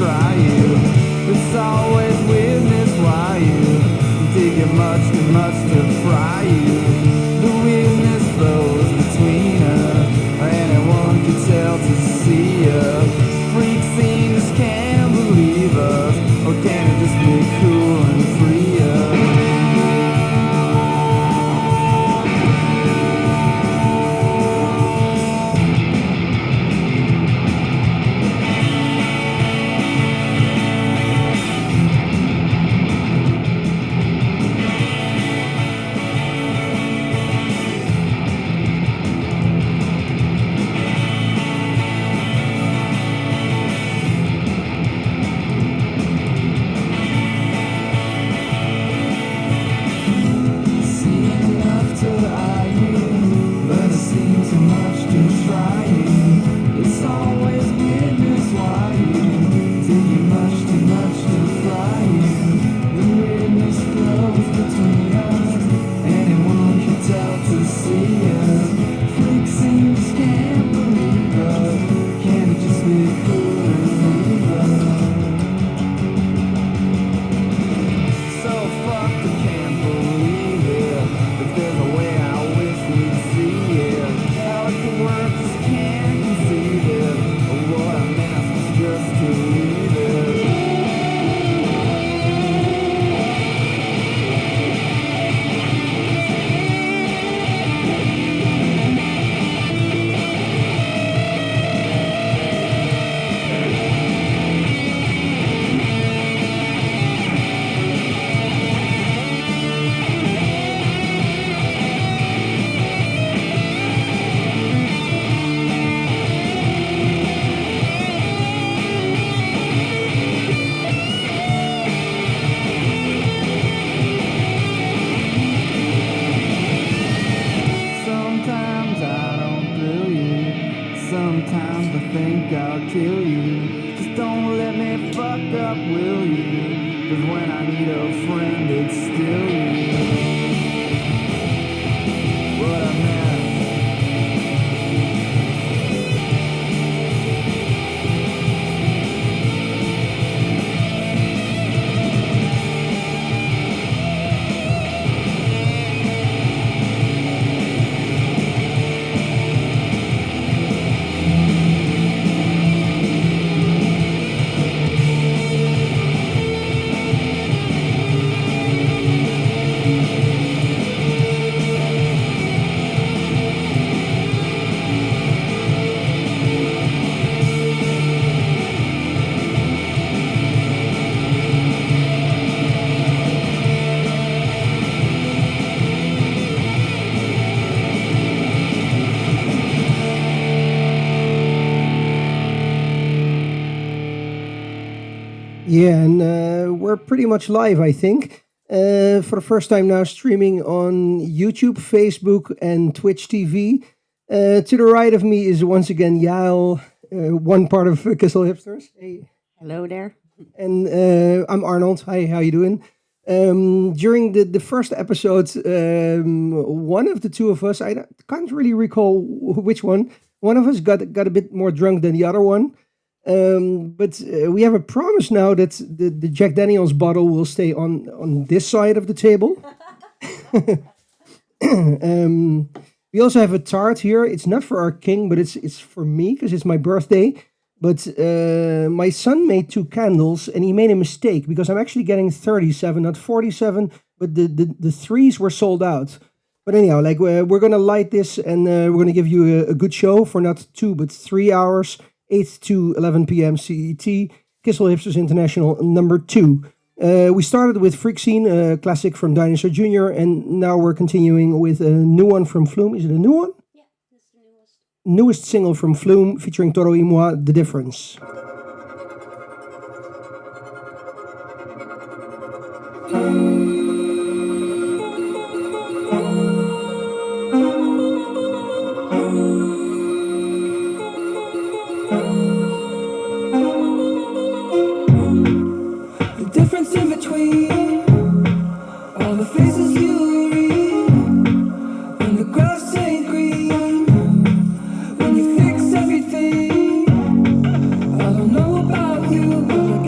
try you. It's always weirdness why you dig it much too much to fry you. The weirdness flows between us. Anyone can tell to see us. Freak scenes can't believe us. Or can it just be cool and free us? Sometimes I think I'll kill you. Just don't let me fuck up, will you? 'Cause when I need a friend, it's still you. What a mess. Yeah, and we're pretty much live, I think. For the first time now, streaming on YouTube, Facebook, and Twitch TV. To the right of me is once again Yael, one part of Kissel Hipsters. Hey. Hello there. And I'm Arnold. Hi, how you doing? During the first episode, one of the two of us, I can't really recall which one of us got a bit more drunk than the other one. But we have a promise now that the Jack Daniels bottle will stay on this side of the table. We also have a tart here. It's not for our king, but it's for me because it's my birthday. But my son made 2 candles and he made a mistake because I'm actually getting 37, not 47. But the threes were sold out. But anyhow, like we're gonna light this and we're gonna give you a good show for not 2 but 3 hours. 8 to 11 p.m. CET, Kissel Hipsters International number 2. We started with Freak Scene, a classic from Dinosaur Jr., and now we're continuing with a new one from Flume. Is it a new one? Yeah, it's the newest. Newest single from Flume, featuring Toro y Moi, The Difference. Difference in between all the faces you read when the grass ain't green, when you fix everything. I don't know about you, but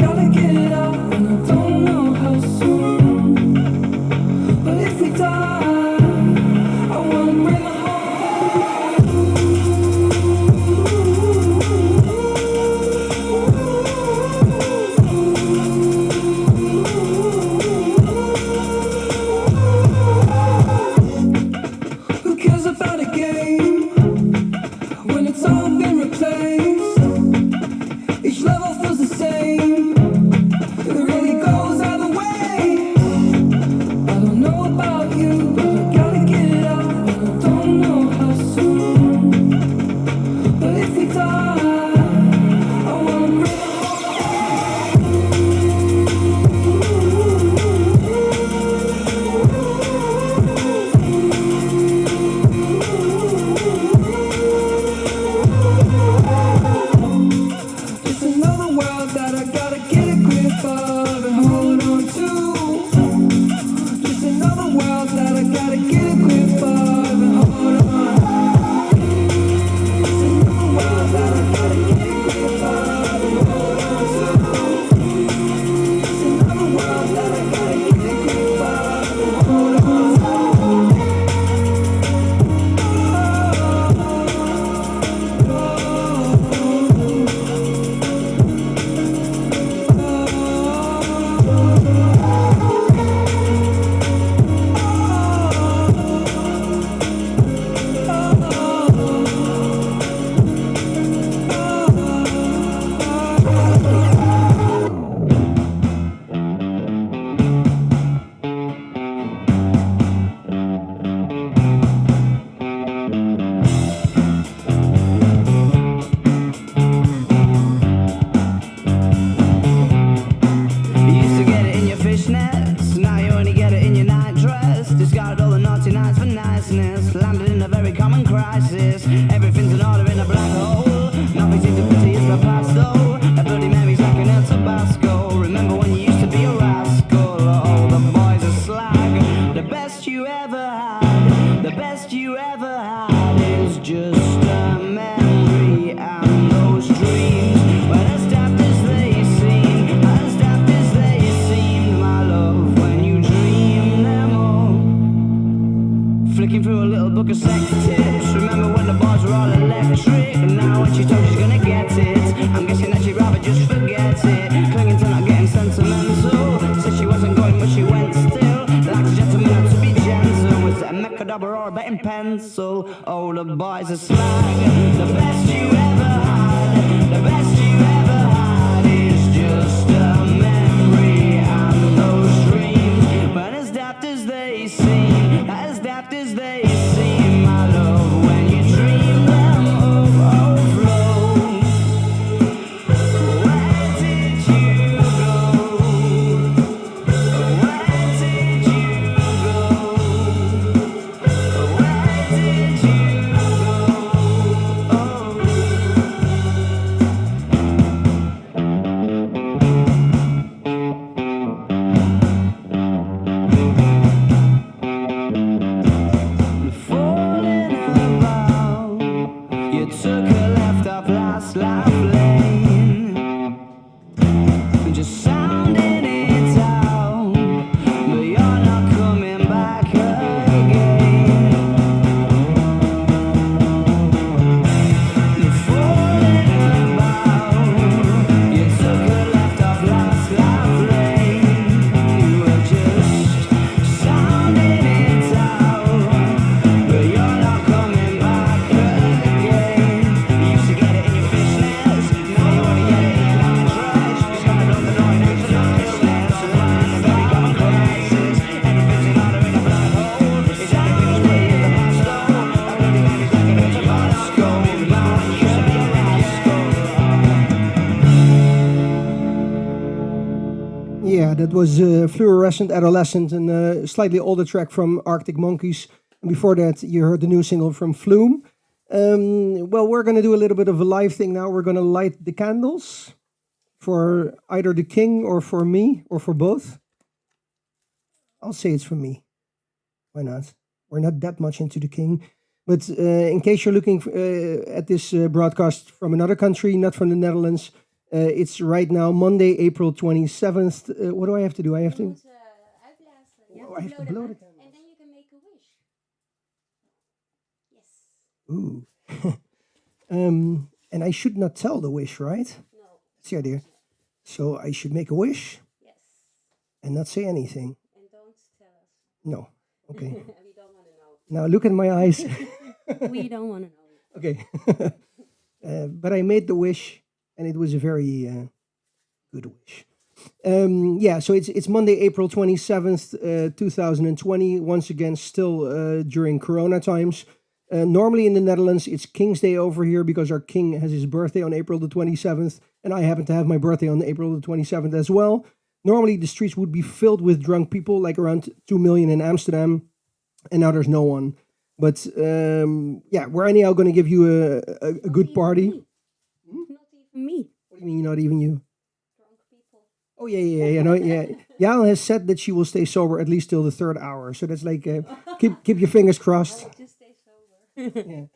business. Landed in a very common crisis. Everything's in order in a black hole. Nothing seems to pity is the past though. A Bloody Mary's like an El Tabasco. Remember when you used to be a rascal? Oh, the boys are slag. The best you ever had, the best you ever had is just a memory. And those dreams were as daft as they seem, as daft as they seem, my love, when you dream them all. Flicking through a little book of sex tips. Remember when the bars were all electric? Now when she told she's gonna get it, I'm guessing that she'd rather just forget it. Clinging to not getting sentimental. Said she wasn't going but she went still. Like a gentleman had to be gentle. Was it a Mechadabra or a betting pencil? Oh, the boys are slag. The best you ever had, the best you ever had is just a memory. And those dreams, but as daft as they seem, as daft as they seem, my love, when you dream them overflow. Where did you go? Where did you go? Where did you go? Falling about, you took a left off last life lane, just sounding it out, but you're not coming back again. Falling about, you took a left off last life lane, you were just sounding it out, but you're not coming back again. You used to get it in your fishnets, now you wanna get it in your night dress. You gotta blow the noise next to the business. So I'm in a very common crisis. Everything's in order in a black hole. Is everything as pretty as the past though? A Bloody Mary's like an El Tabasco. Now when you used to be a rascal. Yeah, that was Fluorescent Adolescent, and a slightly older track from Arctic Monkeys. And before that, you heard the new single from Flume. Well, we're going to do a little bit of a live thing now. We're going to light the candles for either the king or for me or for both. I'll say it's for me. Why not? We're not that much into the king. But in case you're looking at this broadcast from another country, not from the Netherlands, it's right now Monday, April 27th. What do I have to do? I have to... Uitblazen. Je Oh, I have to blow the candles. And then you can make a wish. Yes. Ooh. And I should not tell the wish, right? No. That's the idea. So I should make a wish Yes. and not say anything. And don't tell us. No. Okay. We don't want to know. Now look at my eyes. We don't want to know. Okay. But I made the wish, and it was a very good wish. Yeah, so it's Monday, April 27th, 2020. Once again, still during Corona times. Normally in the Netherlands, it's King's Day over here because our king has his birthday on April the 27th, and I happen to have my birthday on April the 27th as well. Normally, the streets would be filled with drunk people, like around 2 million in Amsterdam, and now there's no one. But yeah, we're anyhow going to give you a good party. Not even me. What do you mean, not even you? Drunk people. Oh yeah. No, yeah. Yael has said that she will stay sober at least till the third hour. So that's like keep your fingers crossed. Just stay sober.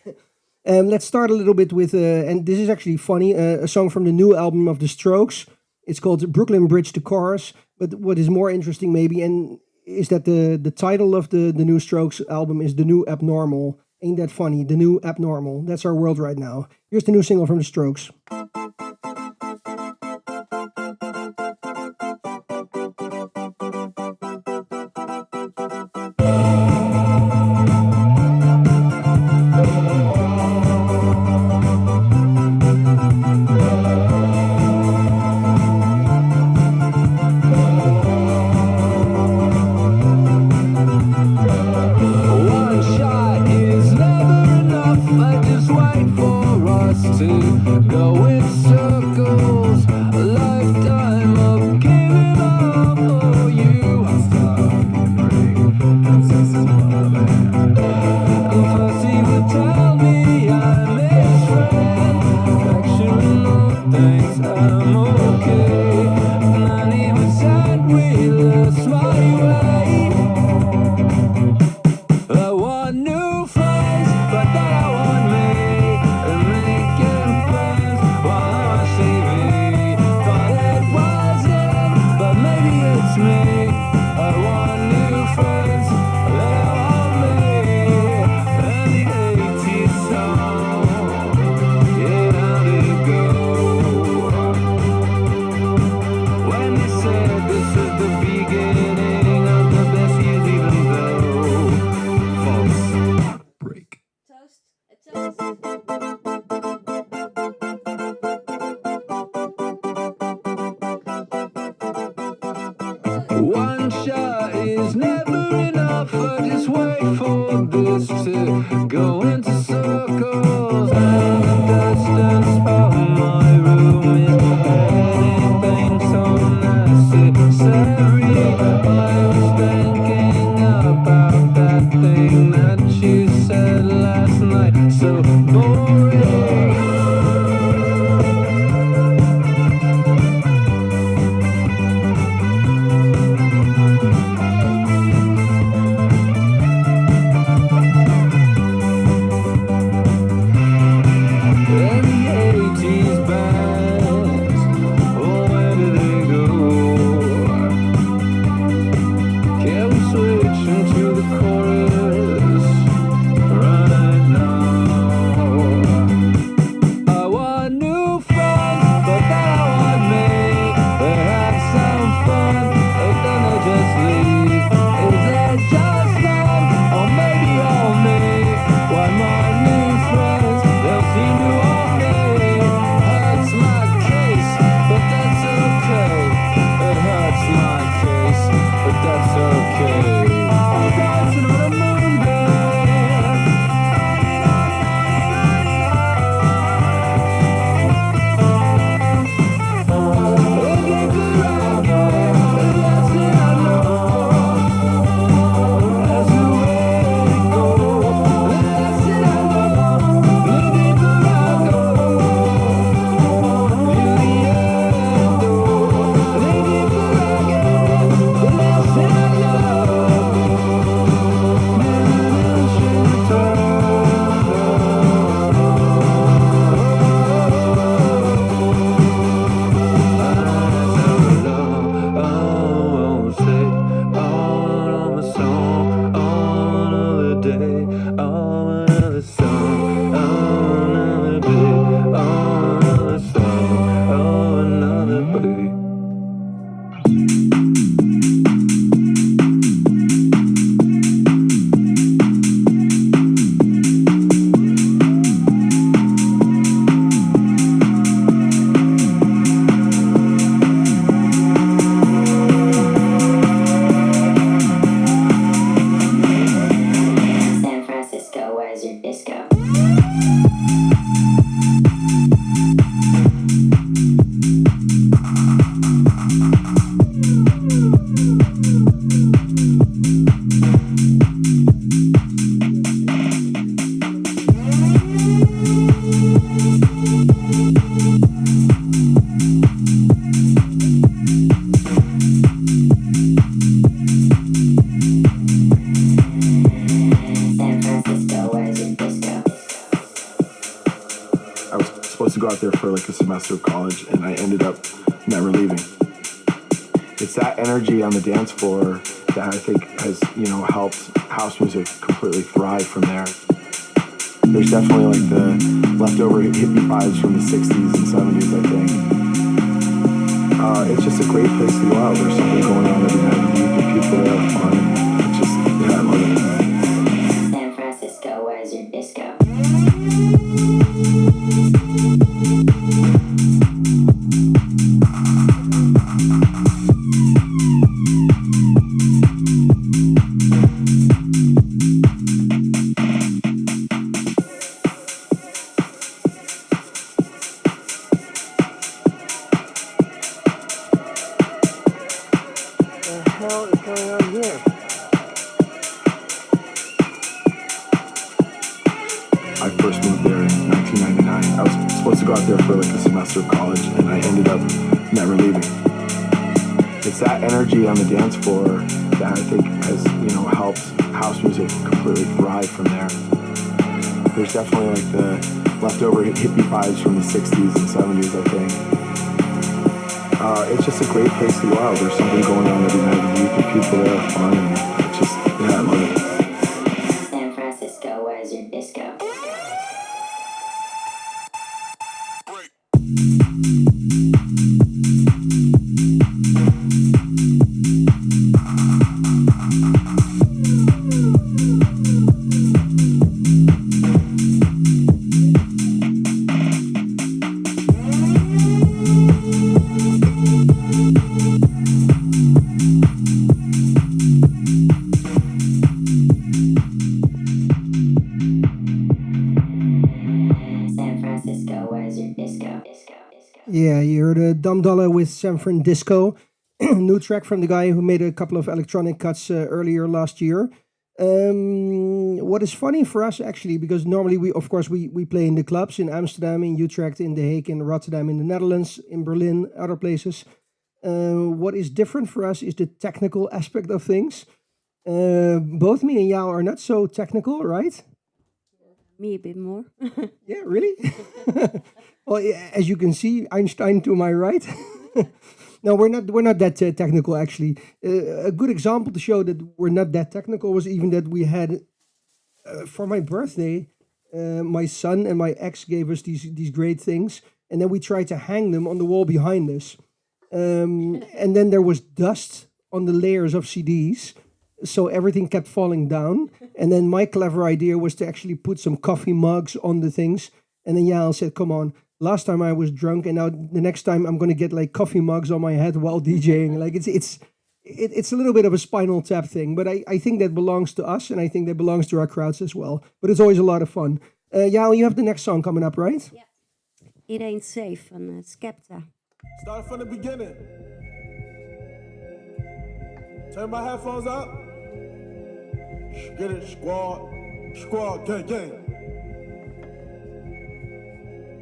Yeah. Let's start a little bit with and this is actually funny. A song from the new album of The Strokes. It's called Brooklyn Bridge to Chorus. But what is more interesting, maybe, and is that the title of the new Strokes album is The New Abnormal. Ain't that funny? The New Abnormal. That's our world right now. Here's the new single from The Strokes. Go in. enough. I just wait for this to go into circles. And the dust and spot my room is anything so necessary. I was thinking about that thing that you said last night. So boring. And the 80s bands, oh, where do they go? Can we switch into the chorus right now? I want new friends, but then I want me. They have some fun, but then they just leave. Is it just them, or maybe all me? Why my new friends, they'll seem to own me. Hurts my case, but that's okay. It hurts my case, but that's okay. I'm dancing on a moonbeam. Looking for rock, the last thing I know. That's the way it goes. The last thing I know. Looking for rock, you're the end, though. Looking for rock, the last thing I know. Never should San Francisco, where's your disco? San Francisco, where's your disco? I was supposed to go out there for like a semester of college, and I ended up never leaving. It's that energy on the dance floor that I think has, helped house music completely thrive from there. There's definitely like the leftover hippie vibes from the 60s and 70s, I think. It's just a great place to go out. There's something going on every night of the week, and people there are fun. It's just, I love it. San Francisco, where's your disco? What the hell is going on here? I first moved there in 1999. I was supposed to go out there for like a semester of college, and I ended up never leaving. It's that energy on the dance floor that I think has, helped house music completely thrive from there. There's definitely like the leftover hippie vibes from the 60s and 70s, I think. It's just a great place to go out. There's something going on every night of the week, and people there are fun, and it's just, I love it. San Francisco, where's your disco? Yeah, you heard Dum Dollar with San Francisco, new track from the guy who made a couple of electronic cuts earlier last year. What is funny for us actually, because normally of course, we play in the clubs in Amsterdam, in Utrecht, in The Hague, in Rotterdam, in the Netherlands, in Berlin, other places. What is different for us is the technical aspect of things. Both me and Yao are not so technical, right? Me a bit more. Yeah, really? Well, yeah, as you can see, Einstein to my right. No, we're not that technical actually. A good example to show that we're not that technical was even that we had for my birthday, my son and my ex gave us these great things, and then we tried to hang them on the wall behind us. And then there was dust on the layers of CDs, so everything kept falling down. And then my clever idea was to actually put some coffee mugs on the things. And then Yael said, "Come on, last time I was drunk, and now the next time I'm going to get like coffee mugs on my head while DJing." Like it's a little bit of a Spinal Tap thing, but I think that belongs to us, and I think that belongs to our crowds as well. But it's always a lot of fun. Yael, you have the next song coming up, right? Yeah. It Ain't Safe van Skepta. Start from the beginning. Turn my headphones up. Get it, squad. Squad, gang, gang.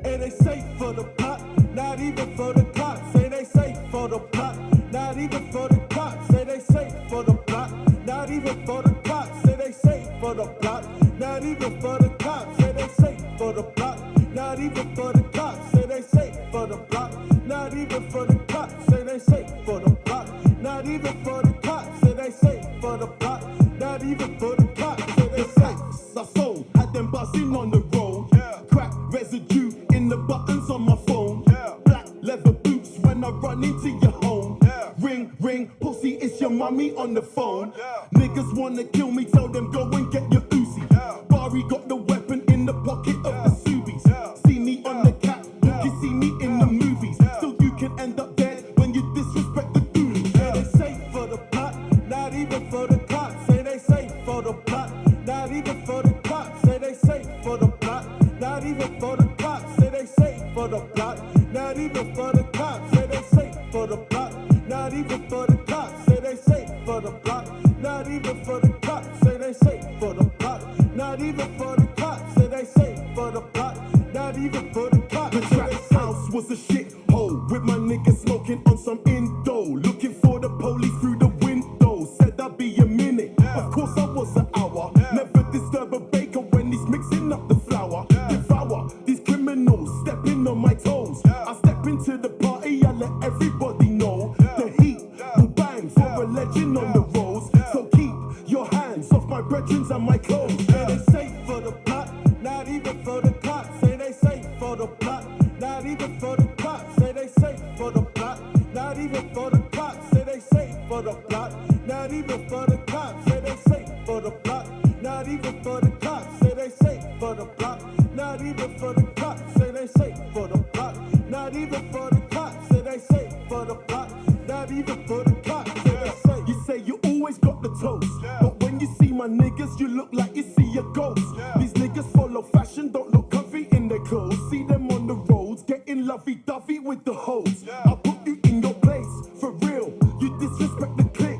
Ain't they safe for the pot? Not even for the cops. Ain't they safe for the plot? Not even for the cops. Ain't they safe for the plot? Not even for the cops. Ain't they safe for the plot? Not even for the cops. Ain't they safe for the plot? Not even for the cops. Ain't they safe for the plot? Not even for the cops. Ain't they safe for the plot? Not even for the cops. Ain't they safe for the plot? Not even for the cops. Ain't they safe? I sold, had them buzzing on the road. Crack residue in the buttons on my phone. Black leather boots when I run into your home. Ring, ring, pussy, it's your mummy on the phone. Niggas wanna kill me, tell them go and get your Uzi. Barry got the weapon in the pocket of the Subies. See me on the catwalk, you see me in the movies. Still you can end up dead when you disrespect the dudes. Ain't they safe for the plot? Not even for the cops. Ain't they safe for the plot? Not even for the cops. Ain't they safe for the plot? Not even for the cops. Ain't they safe for the plot? Not even for the cops. Ain't they safe for the plot? Not even for the cops. Ain't they safe for the plot? Not even for the cops. Ain't they safe for the plot? Not even for the cops. Ain't they safe for the plot? Not even for the cops. The trap house was a shithole with my niggas smoking on some Indo, looking for the police through the window. Said I'd be a minute. Of course I was an hour. Never disturb a baker when he's mixing up the flour. Devour these criminals stepping on my toes. I step into the party, I let everybody know the heat will bang for a legend on the roads. So keep your hands off my brethren and my clothes. Ain't they safe for the plot? Not even for the cops. Ain't they safe for the plot? Not even for the cops. Ain't they safe for the plot? Not even for the cops. Ain't they safe for the plot? Not even for the cops. Ain't they safe for the plot? Not even for the cops. Ain't they safe for the plot? Not even for the cops. Ain't they safe for the plot? Not even for the cops. Ain't they safe for the plot? Not even for the cops. Ain't they safe? You say you always got the toast, but when you see my niggas, you look like you see a ghost. These niggas follow fashion, don't look comfy in their clothes. See them on the roads, getting lovey-dovey with the hoes. I put you in your place, for real. You disrespect the clique.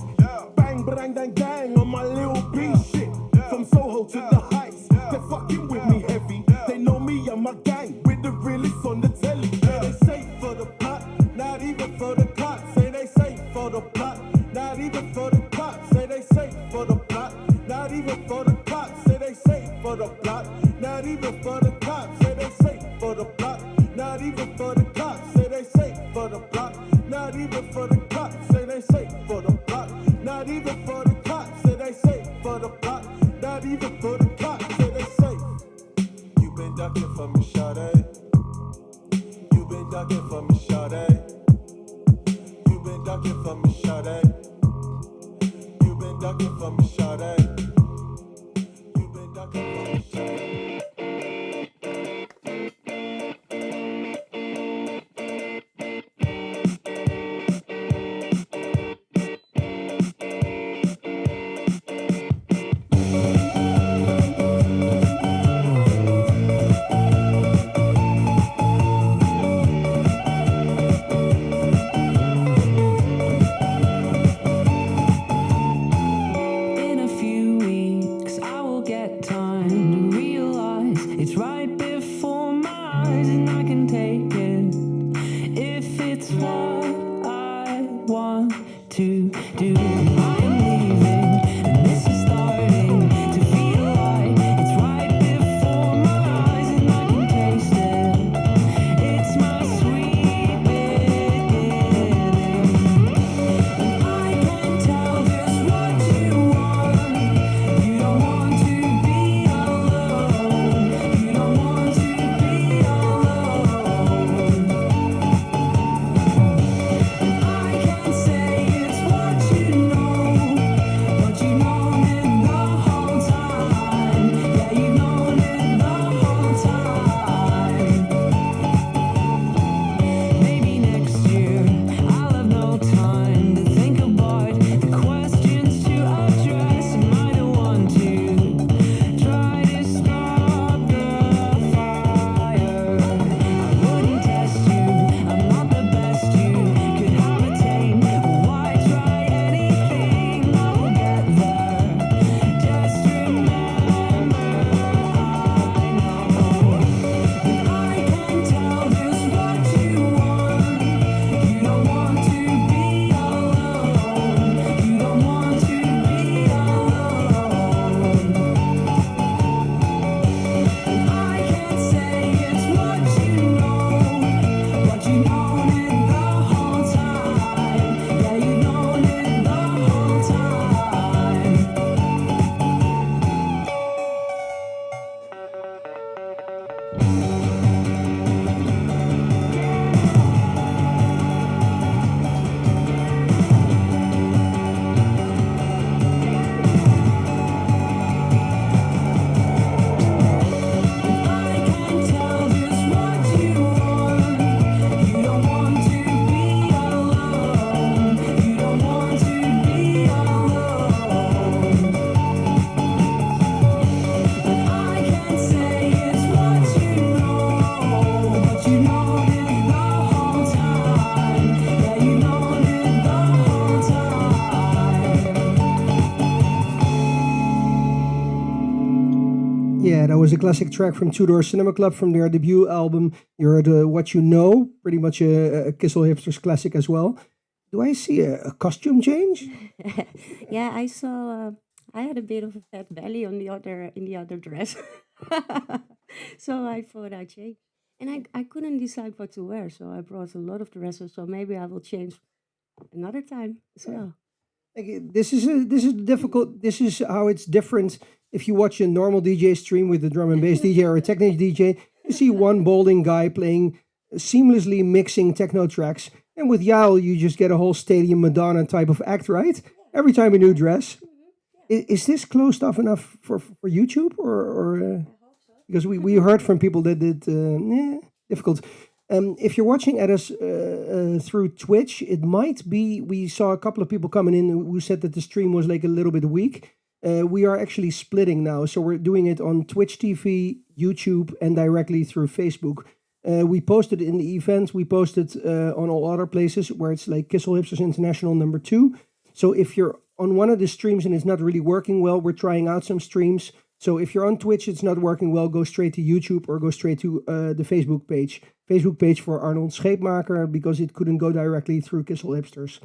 Bang, bang, dang, dang on my little B shit. From Soho to the Heights, they're fucking with me heavy. They know me and my gang, with the realest on the telly. Ain't they safe for the plot? Not even for the cops. Ain't they safe for the plot? Not even for the cops. Ain't they safe for the plot? Not even for the cops. Ain't they safe for the plot? Not even for the cops. Ain't they safe for the plot? Not even for the cops. Ain't they safe for the plot? Not even for the cops. Ain't they safe for the plot? Not even for the cops. Ain't they safe for the plot? Not even for the cops. Ain't they safe? You been ducking for me, shawty. You been ducking for me, shawty. You been ducking for me, shawty. You been ducking for me, shawty. You been ducking for me, shawty. Yeah, that was a classic track from Two Door Cinema Club from their debut album. You heard What You Know, pretty much a Kissel Hipsters classic as well. Do I see a costume change? Yeah, I saw. I had a bit of a fat belly on the other in the other dress, so I thought I'd change. And I couldn't decide what to wear, so I brought a lot of dresses. So maybe I will change another time as well. This is difficult. This is how it's different. If you watch a normal DJ stream with a drum and bass DJ or a techno DJ, you see one balding guy playing seamlessly mixing techno tracks, and with Yael, you just get a whole stadium Madonna type of act, right? Every time a new dress. Is this closed off enough for YouTube or because we heard from people that difficult. If you're watching at us through Twitch, it might be we saw a couple of people coming in who said that the stream was like a little bit weak. We are actually splitting now, so we're doing it on Twitch TV, YouTube, and directly through Facebook. We posted in the event. We posted on all other places where it's like Kissel Hipsters International #2. So if you're on one of the streams and it's not really working well, we're trying out some streams. So if you're on Twitch, it's not working well, go straight to YouTube or go straight to the Facebook page. Facebook page for Arnold Scheepmaker because it couldn't go directly through Kissel Hipsters.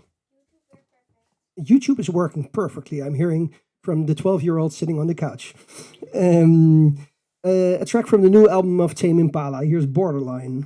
YouTube is working perfectly. I'm hearing from the 12-year-old sitting on the couch. A track from the new album of Tame Impala. Here's Borderline.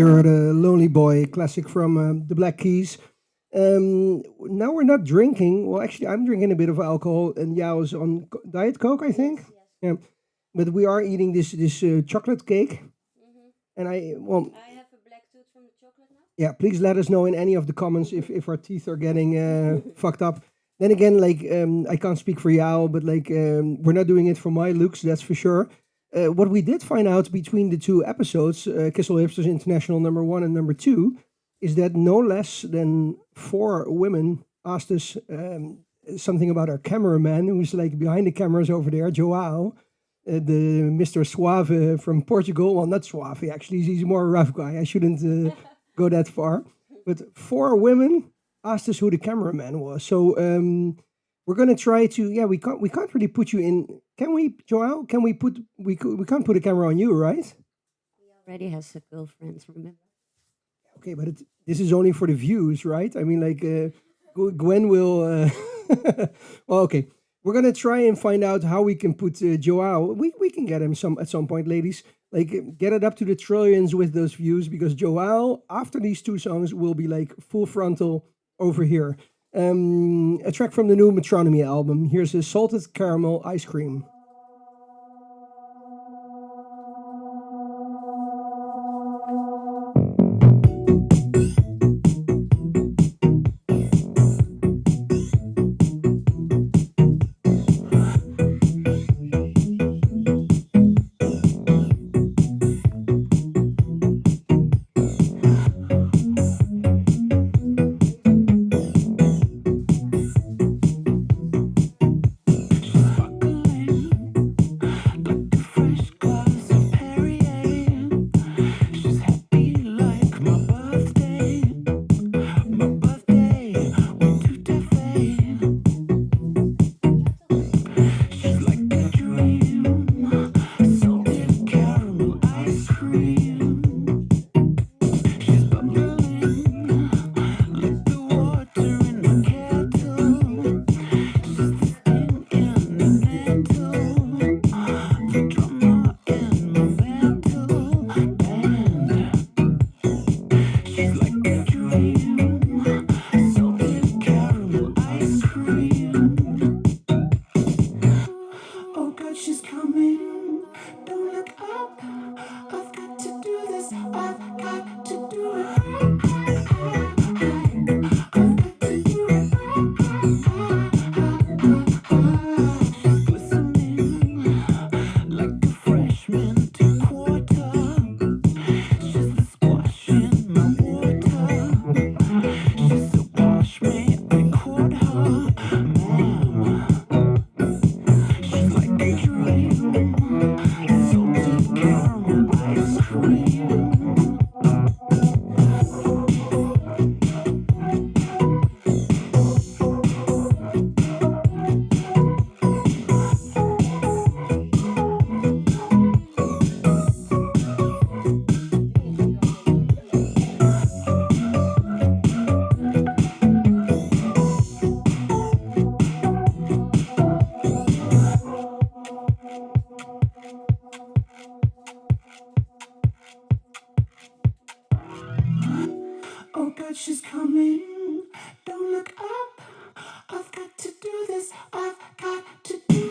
You heard a Lonely Boy classic from the Black Keys. Now we're not drinking. Well, actually, I'm drinking a bit of alcohol, and Yao's on Diet Coke, I think. Yeah, but we are eating this chocolate cake, and I have a black tooth from the chocolate now. yeah, please let us know in any of the comments if our teeth are getting fucked up. Then again, like I can't speak for Yao, but like we're not doing it for my looks, that's for sure. What we did find out between the two episodes, Kissel Hipsters International #1 and #2, is that no less than 4 women asked us something about our cameraman, who's like behind the cameras over there, Joao, the Mr. Suave from Portugal. Well, not Suave, actually, he's more a rough guy. I shouldn't go that far. But 4 women asked us who the cameraman was. So we're gonna try to. Yeah, we can't really put you in. Can we, Joao? Can we put? We can't put a camera on you, right? He already has a girlfriend, remember? Okay, but this is only for the views, right? I mean, like Gwen will. Well, okay. We're gonna try and find out how we can put Joao. We can get him at some point, ladies. Like get it up to the trillions with those views because Joao, after these 2 songs, will be like full frontal over here. A track from the new Metronomy album. Here's a salted caramel ice cream. Oh God, she's coming. Don't look up. I've got to do this. I've got to do it.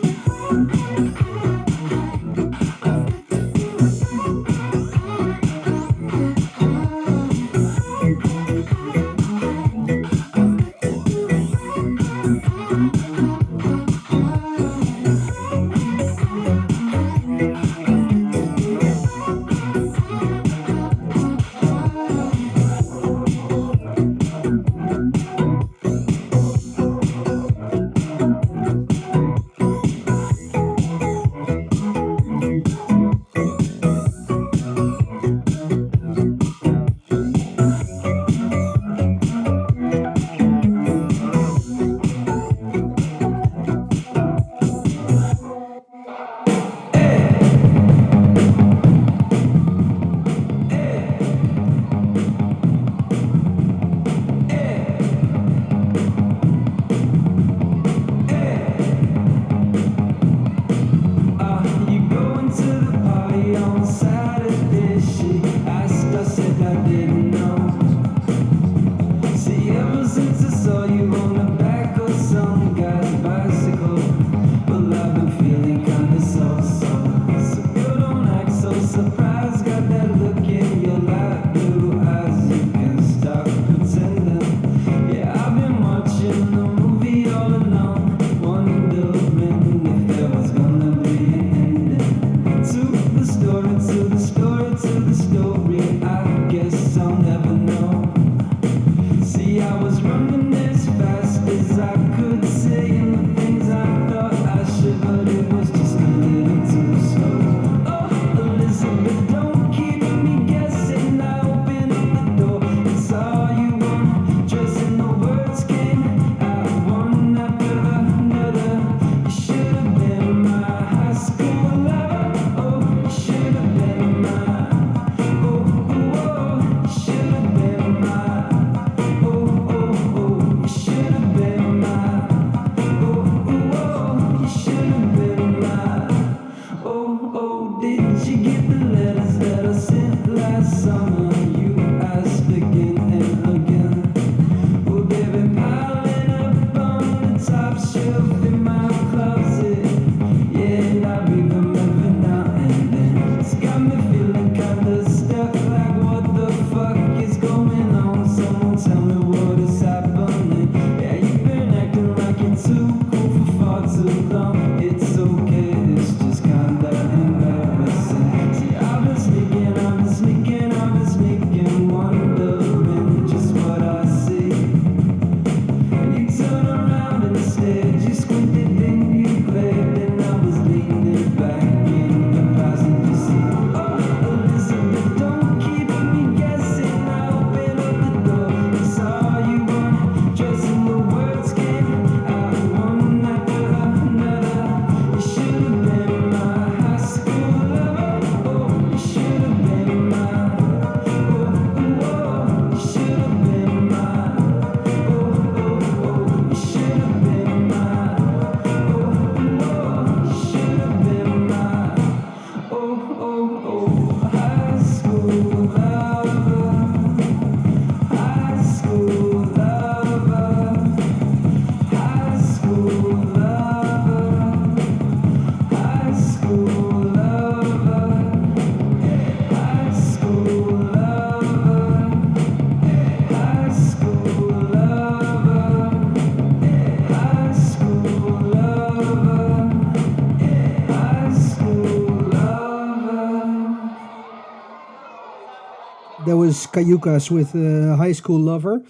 That was Cayucas with High School Lover.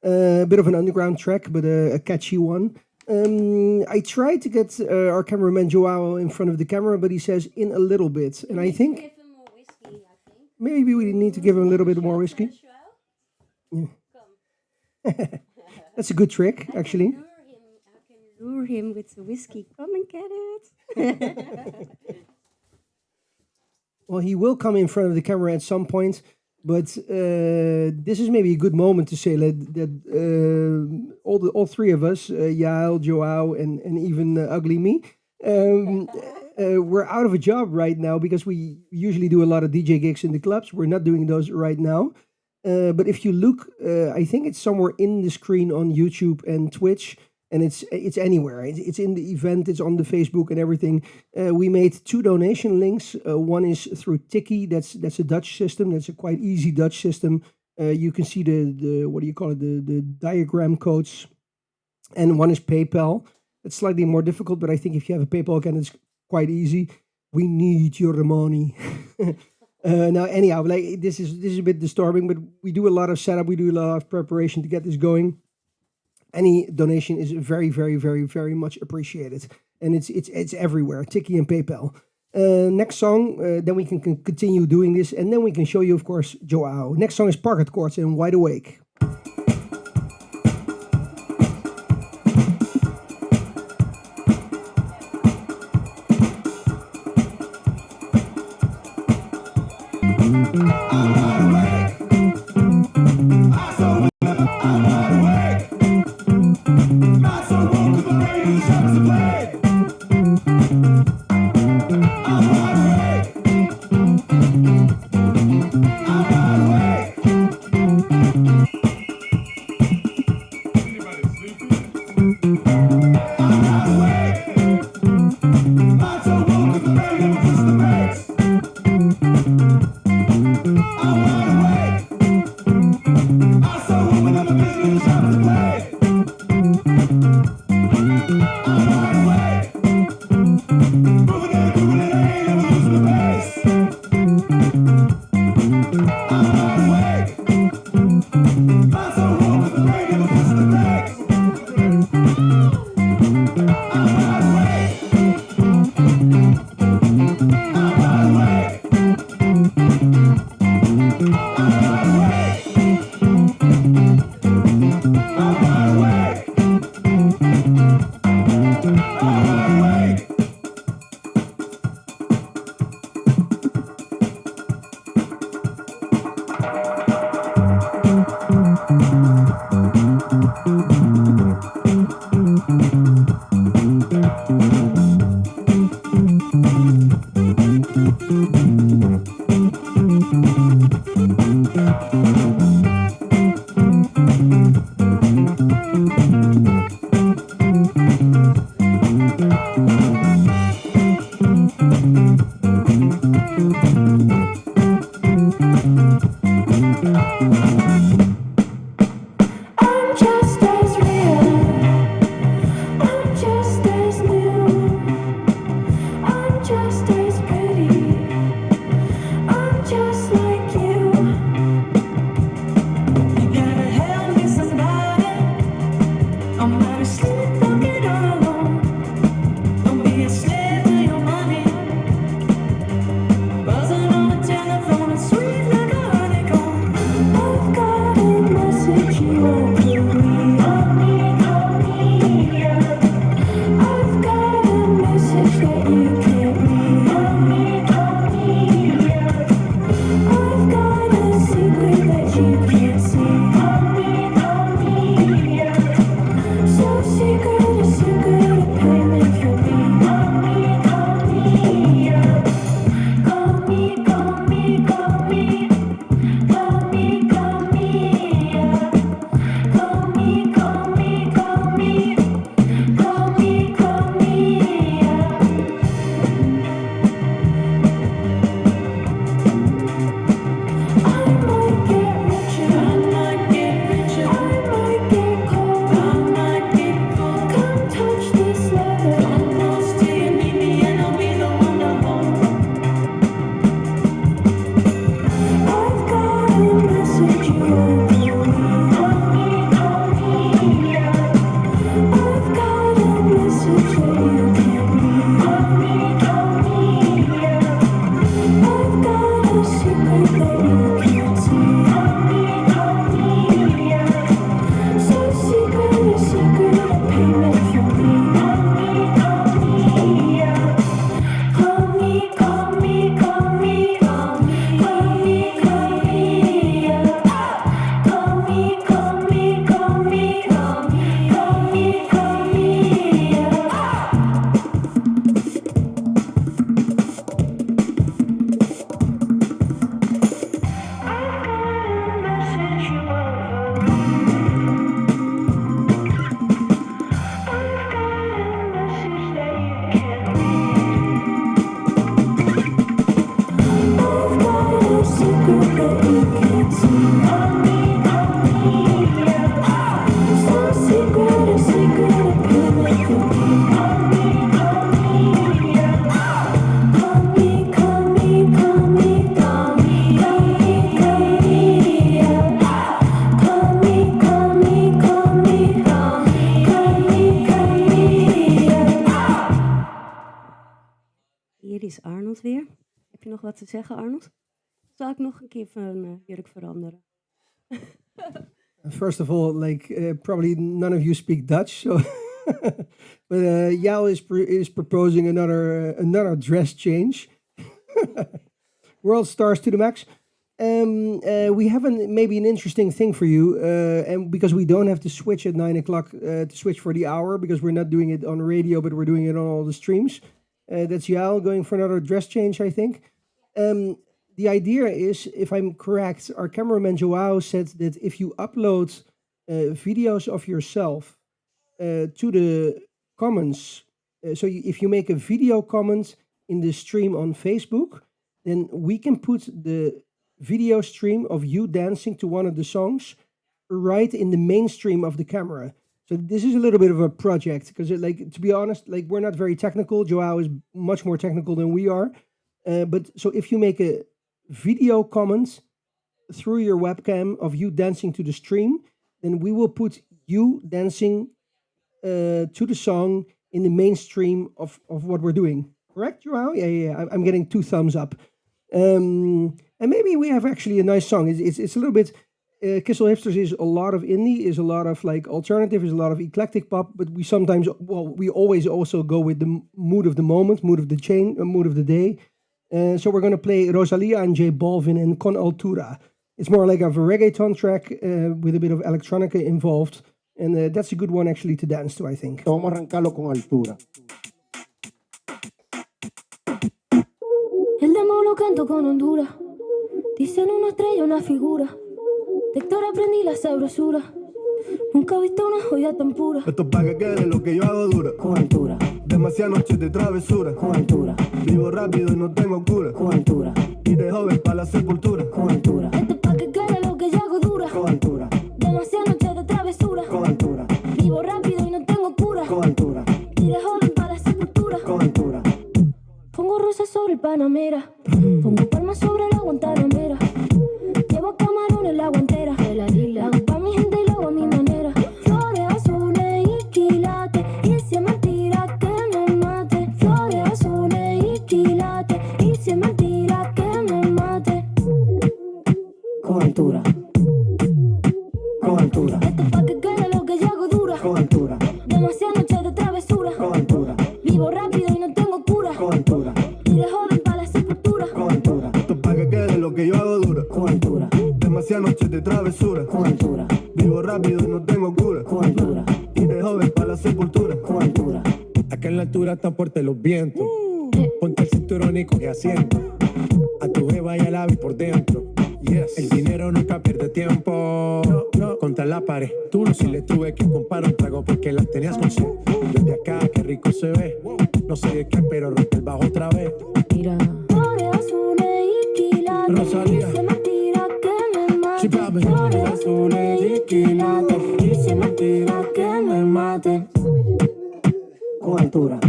A bit of an underground track, but a catchy one. I tried to get our cameraman Joao in front of the camera, but he says in a little bit. And I think Give him more whiskey, I think. maybe we need to give him a little bit more whiskey. Joel? Yeah. Come. That's a good trick, actually. I can lure him with the whiskey. Come and get it. Well, he will come in front of the camera at some point, but this is maybe a good moment to say that all three of us, Yael, Joao, and even Ugly Me, we're out of a job right now because we usually do a lot of DJ gigs in the clubs. We're not doing those right now. But if you look, I think it's somewhere in the screen on YouTube and Twitch, and it's anywhere. It's in the event. It's on the Facebook and everything. We made 2 donation links. One is through Tiki. That's a Dutch system. That's a quite easy Dutch system. You can see the what do you call it? The diagram codes. And one is PayPal. It's slightly more difficult, but I think if you have a PayPal account, it's quite easy. We need your money. Now, anyhow, like this is a bit disturbing, but we do a lot of setup. We do a lot of preparation to get this going. Any donation is very, very, very, very much appreciated, and it's everywhere. Tiki and PayPal. Next song, then we can continue doing this, and then we can show you, of course, Joao. Next song is Pocket Chords and Wide Awake. I'm Hier is Arnold weer. Heb je nog wat te zeggen, Arnold? Zal ik nog een keer van jurk veranderen? First of all, probably none of you speak Dutch, so but Yao is proposing another dress change. World stars to the max. We have maybe an interesting thing for you, and because we don't have to switch at 9 o'clock to switch for the hour, because we're not doing it on radio, but we're doing it on all the streams. That's Yao going for another dress change, I think. The idea is, if I'm correct, our cameraman Joao said that if you upload videos of yourself to the comments, if you make a video comment in the stream on Facebook, then we can put the video stream of you dancing to one of the songs right in the mainstream of the camera. So this is a little bit of a project because, to be honest, we're not very technical. Joao is much more technical than we are. But so if you make a video comment through your webcam of you dancing to the stream, then we will put you dancing to the song in the mainstream of what we're doing. Correct, Joao? Yeah. I'm getting 2 thumbs up. And maybe we have actually a nice song. It's a little bit... Kissel Hipsters is a lot of indie, is a lot of alternative, is a lot of eclectic pop, but we always also go with the mood of the moment, mood of the mood of the day. So we're going to play Rosalia and J Balvin and Con Altura. It's more like of a reggaeton track with a bit of electronica involved, and that's a good one actually to dance to, I think. Vamos a arrancarlo con altura. El demo lo canto con Honduras. Dicen una estrella, una figura. De Héctor aprendí la sabrosura. Nunca he visto una joya tan pura. Esto es pa' que quede lo que yo hago dura. Con altura, Demasiadas noches de travesura. con altura, Vivo rápido y no tengo cura. con altura, Y de joven pa' la sepultura. con altura. Esto es pa' que quede lo que yo hago dura. Con altura, Demasiadas noches de travesura. con altura, Vivo rápido y no tengo cura. con altura, Y de joven para la sepultura. con altura. Pongo rosas sobre el Panamera. Pongo palmas sobre la Guantanamera. Llevo camarones la guantera. Hago pa' mi gente y lo hago a mi manera. Flores azules y quilates. Y si es mentira que me mate. Flores azules y quilates. Y si es mentira que me mate. Con altura, con altura, Esto es pa' que quede lo que yo hago dura. con altura, Demasiadas noches de travesura. con altura, Vivo rápido y no tengo cura. con altura, Y de joven para la sepultura. con altura, Esto es pa' que quede lo que yo hago dura. con altura, Demasiadas noches de travesura. con altura, Vivo rápido y no tengo cura. con altura, Y de joven pa' la sepultura. con altura. Acá en la altura están fuertes los vientos. Ponte el cinturón y coge asiento. A tu jeva y al ave por dentro. Yes. El dinero nunca pierde tiempo. No, contra la pared. Tú no, si le tuve que comprar un trago porque la tenías con sed. Desde acá, qué rico se ve. No sé de qué, pero rompe el bajo otra vez. Mira. Flores azules y quilates. Rosalía. Y si es mentira que me mate. Sí, papi. Flores azules y quilates. Y si es mentira que me mate. Con altura,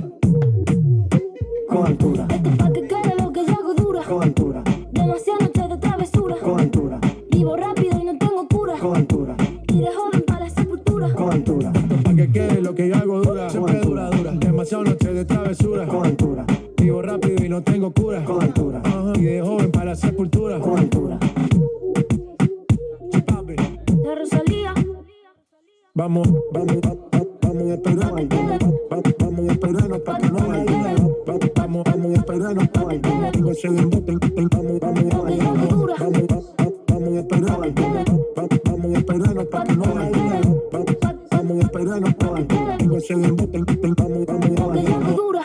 con altura, Esto es pa' que quede lo que yo hago dura. con altura, Demasiadas noches de travesura. con altura, Vivo rápido y no tengo cura. con altura, Y de joven para la sepultura. con altura, Pa' que quede lo que yo hago dura. Siempre dura. Demasiadas noches de travesura. con altura, Vivo rápido y no tengo cura. con altura, Ajá. Y de joven para la sepultura. con altura. Sí, papi. La Rosalía. Vamos a esperarnos. Vamos a esperarnos para que no haya. Vamos a esperarnos para que no haya. Se desboten. Vamos a esperarnos. Vamos a esperarnos para que no haya. Vamos a esperarnos para que no se desboten. Lo que yo hago dura.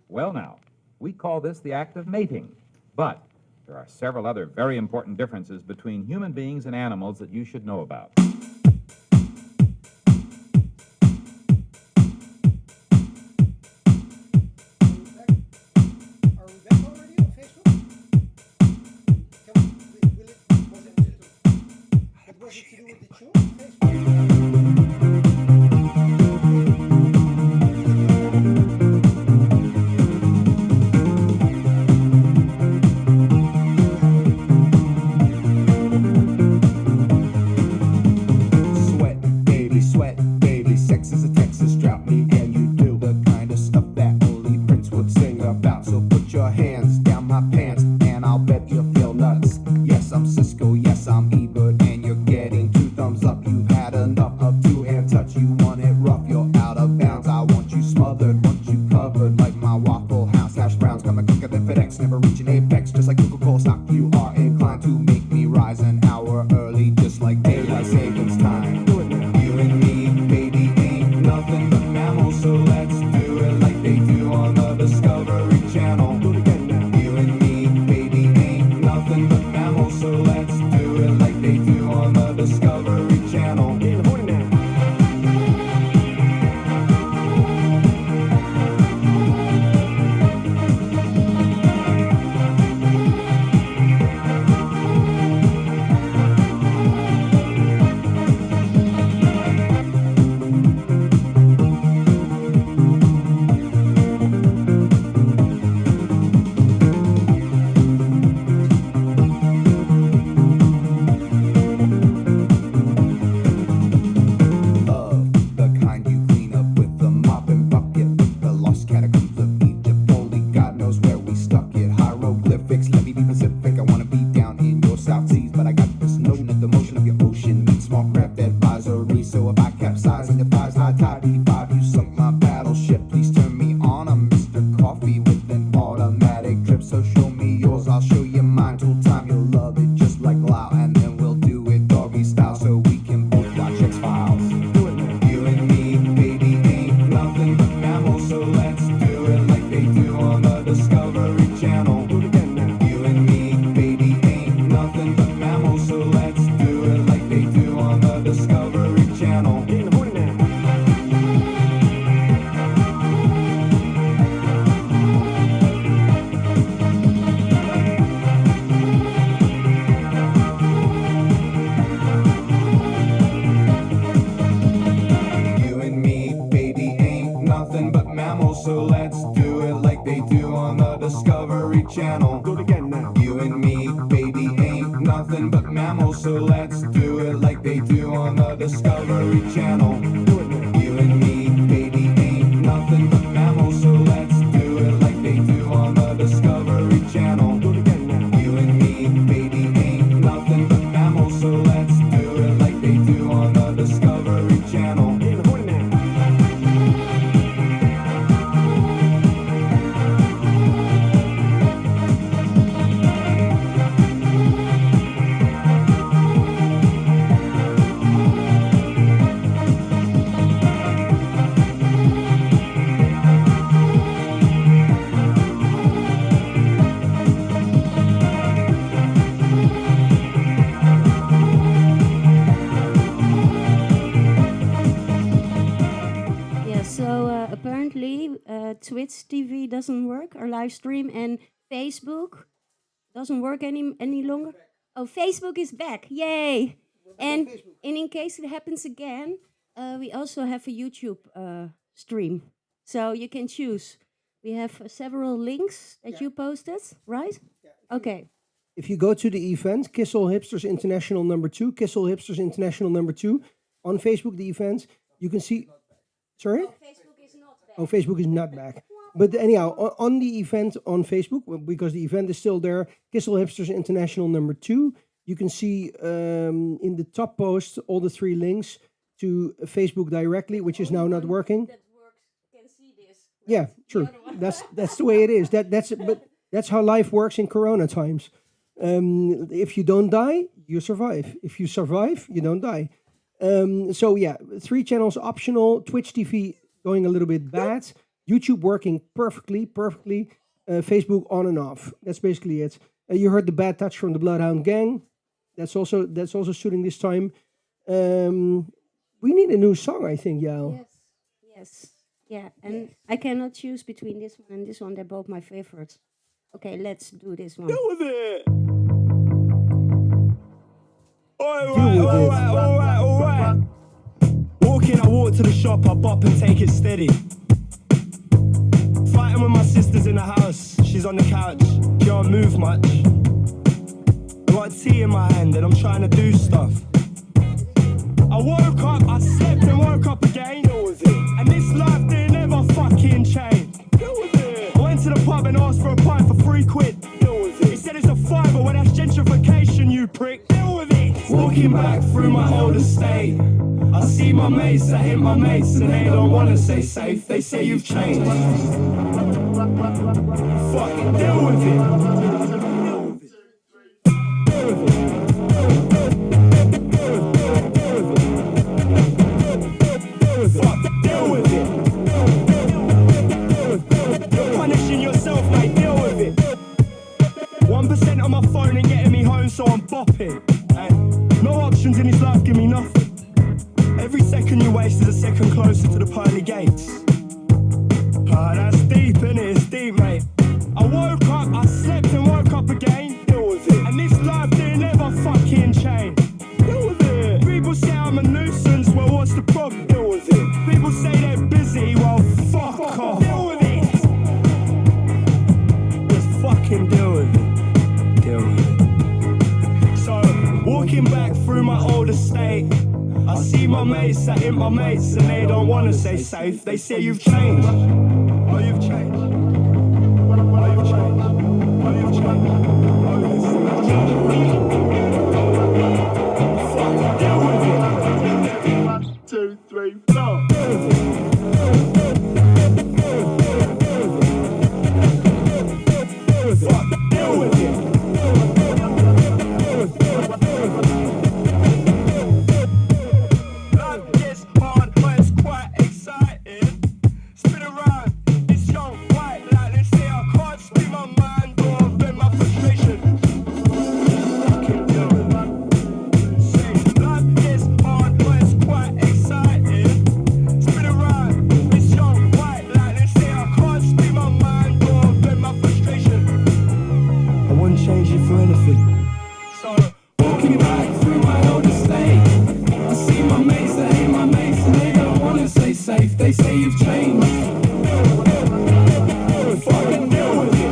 Well, now, we call this the act of mating, but there are several other very important differences between human beings and animals that you should know about. Are we back already on Facebook? Was quicker than FedEx, never reaching apex. Just like Coca-Cola stock, you are inclined to make me rise an hour early, just like daylight savings time. You and me, baby, ain't nothing but mammals, so let's do it like they do on the Discovery Channel. You and me, baby, ain't nothing but mammals, so let's do it like they do on the Discovery Channel. The kind you clean up with the mop and bucket. The lost catacombs of Egypt. Only God knows where we stuck it. Hieroglyphics, let me be Pacific. I wanna be down in your South Seas, but I got this notion that the motion of your ocean means small craft advisory. So if I capsize on your thighs, high tide, D5, you sunk my battleship. Please turn me on. I'm Mr. Coffee with an automatic drip. So show me yours, I'll show you mine. Tool time, you'll love it just like Lau, and then we'll do it doggy style so we can both watch X-Files. You and me, baby, ain't nothing but mammals, so let's do it like they do on the Discovery Channel. You and me, baby, ain't nothing but mammals, so let's do it like they do on the Discovery Channel. You and me, baby, ain't nothing but mammals, so let's do it like they do on the Discovery Channel. Do it again now. You and me, baby, ain't nothing but mammals, so let's do it like they do on the Discovery Channel. You and me, baby, ain't nothing but mammals, so let's do it like they do on the Discovery Channel. Do it again now. You and me, baby, ain't nothing but mammals, so let's do it like they do on the Discovery Channel. Yeah, so apparently Twitch TV doesn't work, our live stream, and Facebook doesn't work any longer. Oh, Facebook is back! Yay! And in case it happens again, we also have a YouTube stream, so you can choose. We have several links that you posted, right? Okay. If you go to the event, Kissel Hipsters International #2, Kissel Hipsters International #2, on Facebook, the event, you can see. Sorry? Facebook is not back. Oh, Facebook is not back. But anyhow, on the event on Facebook, because the event is still there, Kissel Hipsters International #2, you can see in the top post all the 3 links to Facebook directly, which is now not working. That works can see this. Yeah, true. That's the way it is. But that's how life works in Corona times. If you don't die, you survive. If you survive, you don't die. So yeah, 3 channels optional. Twitch TV going a little bit bad. YouTube working perfectly. Facebook on and off. That's basically it. You heard the bad touch from the Bloodhound Gang. That's also suiting this time. We need a new song, I think, Yael. Yes. Yeah, and I cannot choose between this one and this one. They're both my favorites. Okay, let's do this one. Deal with it. Alright. Alright. Walk in, I walk to the shop, I bop and take it steady. Fighting with my sisters in the house, she's on the couch, can't move much. I got a tea in my hand and I'm trying to do stuff. I woke up, I slept and woke up again. And this life didn't ever fucking change. I went to the pub and asked for a pint for £3. He said it's a fiver, well that's gentrification, you prick. Deal with it. Walking back through my old estate, I see my mates, I hit my mates, and they don't wanna say safe. They say you've changed. Fucking deal with it. Fuck, deal with it. You're punishing yourself, mate, deal with it. 1% on my phone and getting me home, so I'm bopping. Hey, no options in this life, give me nothing. Every second you waste is a second closer to the pearly gates. Ah, that's deep, innit? It's deep, mate. I woke up, I slept and woke up again. Deal with it. And this life didn't ever fucking change. Deal with it. People say I'm a nuisance, well, what's the problem? Deal with it. People say they're busy, well, fuck off. Deal with it. Just fucking deal with it. Deal with it. So, walking back through my old estate, I see my mates, I hit my mates, and they don't wanna say safe. They say you've changed. Oh, you've changed. Oh, you've changed. Oh, you've changed. Oh, you've changed. Fuck, deal with it. 1, 2, 3, 4. Fuck, deal with it. Change it for anything. So, walking back through my old estate, I see my mates, they hate my mates, and they don't wanna say safe. They say you've changed. Fucking deal with it.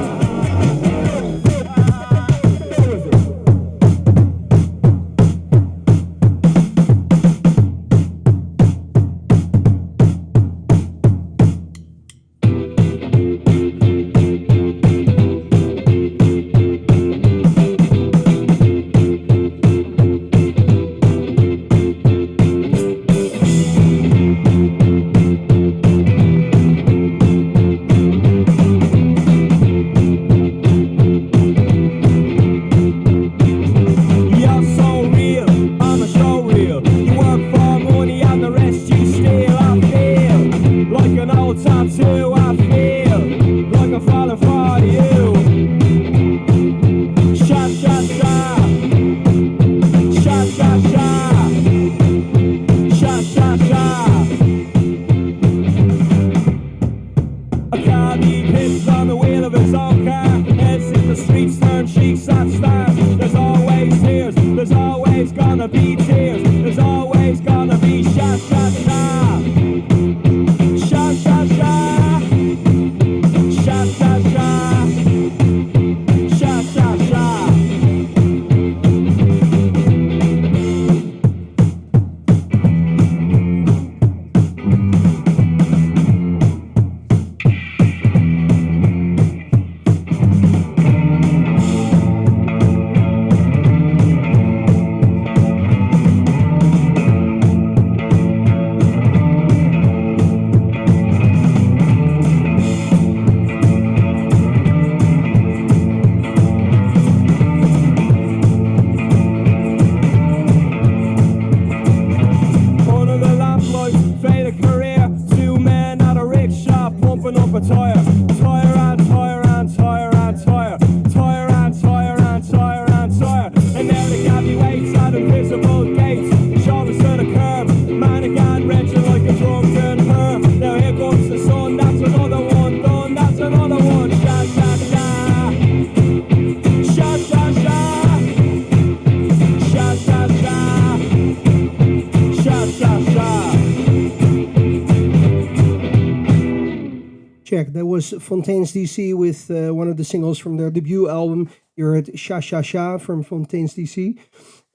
Check. That was Fontaine's DC with one of the singles from their debut album. You heard Sha Sha Sha from Fontaine's DC.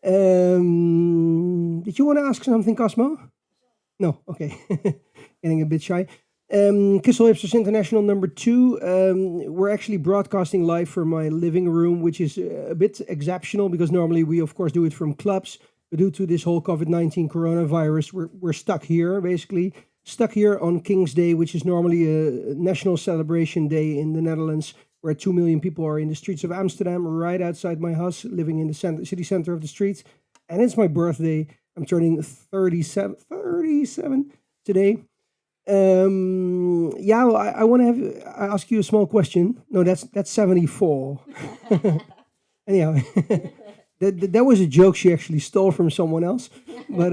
Did you want to ask something, Cosmo? No, okay. Getting a bit shy. Kissel Hipsters International #2. We're actually broadcasting live from my living room, which is a bit exceptional because normally we, of course, do it from clubs. But due to this whole COVID-19 coronavirus, we're stuck here, basically. Stuck here on King's Day, which is normally a national celebration day in the Netherlands, where 2 million people are in the streets of Amsterdam, right outside my house, living in the city center of the streets. And it's my birthday. I'm turning 37 today. Yeah, I want to ask you a small question. No, that's 74. Anyhow, that was a joke she actually stole from someone else. But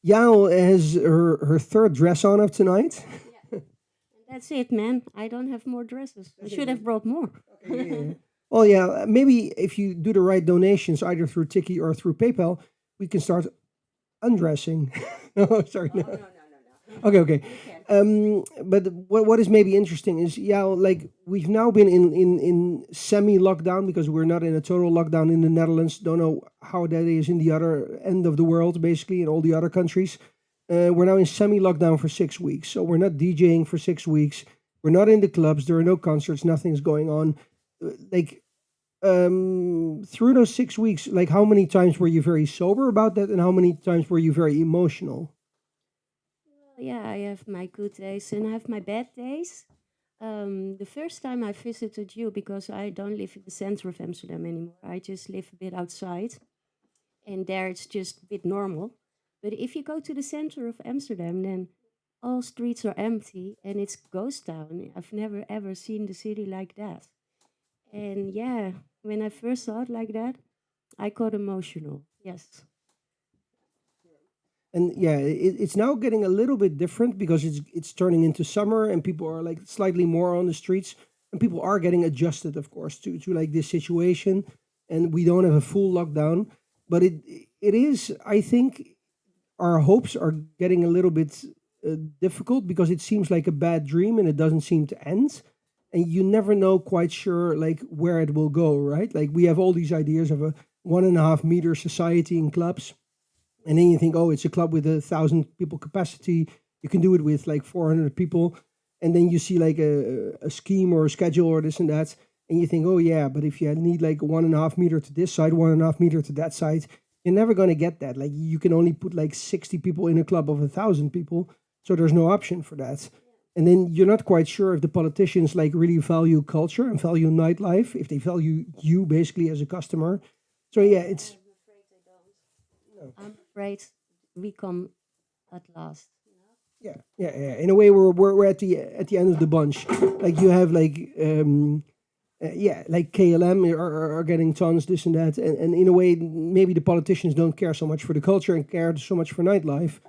Yael has her third dress on of tonight. That's it, man. I don't have more dresses. I should have brought more. Yeah. Well, yeah, maybe if you do the right donations, either through Tiki or through PayPal, we can start undressing. No, sorry. No. Okay. But what is maybe interesting is, yeah, like we've now been in semi-lockdown because we're not in a total lockdown in the Netherlands. Don't know how that is in the other end of the world, basically in all the other countries. We're now in semi-lockdown for 6 weeks, so we're not DJing for 6 weeks. We're not in the clubs. There are no concerts. Nothing's going on. Through those 6 weeks, like how many times were you very sober about that, and how many times were you very emotional? Yeah, I have my good days and I have my bad days. The first time I visited you, because I don't live in the center of Amsterdam anymore, I just live a bit outside, and there it's just a bit normal. But if you go to the center of Amsterdam, then all streets are empty and it's ghost town. I've never ever seen the city like that. And yeah, when I first saw it like that, I got emotional. Yes. And yeah, it's now getting a little bit different because it's turning into summer and people are like slightly more on the streets and people are getting adjusted, of course, to like this situation. And we don't have a full lockdown, but it is, I think, our hopes are getting a little bit difficult because it seems like a bad dream and it doesn't seem to end. And you never know quite sure like where it will go, right? Like we have all these ideas of a 1.5 meter society in clubs. And then you think, oh, it's a club with 1,000 people capacity. You can do it with like 400 people. And then you see like a scheme or a schedule or this and that. And you think, oh, yeah, but if you need like 1.5 meter to this side, 1.5 meter to that side, you're never going to get that. Like you can only put like 60 people in a club of 1,000 people. So there's no option for that. And then you're not quite sure if the politicians like really value culture and value nightlife, if they value you basically as a customer. So yeah, it's... I'm afraid we come at last. Yeah. In a way, we're at the end of the bunch. Like you have like like KLM are getting tons, this and that, and in a way, maybe the politicians don't care so much for the culture and care so much for nightlife.